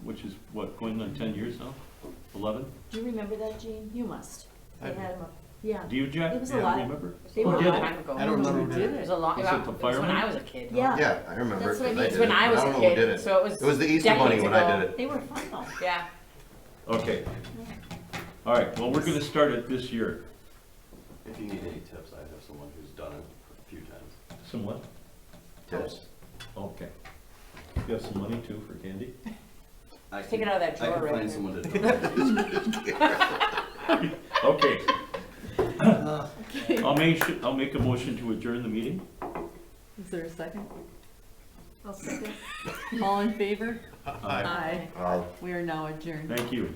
which is what, going on 10 years now? 11? Do you remember that, Jean? You must. They I do. had them up, yeah. Do you, Jack? It was a Yeah, lot. remember? They Who were did a it? lot. Ago. I don't remember Who who did did It it. was a long, Was it the it was when fireman? I was a kid. Yeah. Yeah, I remember. That's what I it, 'cause mean. It was when I was don't a know who did kid, it. so it was. It was the Easter Bunny decades when I ago. did it. They were fun though. Yeah. Okay. All right, well, we're gonna start it this year. If you need any tips, I have someone who's done it a few times. Some what? Tips. Okay. You have some money too for candy? I Take it can- out of that I drawer can right find there. someone to do it. Okay. Uh, I'll make a motion to adjourn the meeting. Is there a second? I'll second. All in favor? Aye. Aye. Uh, We are now adjourned. Thank you.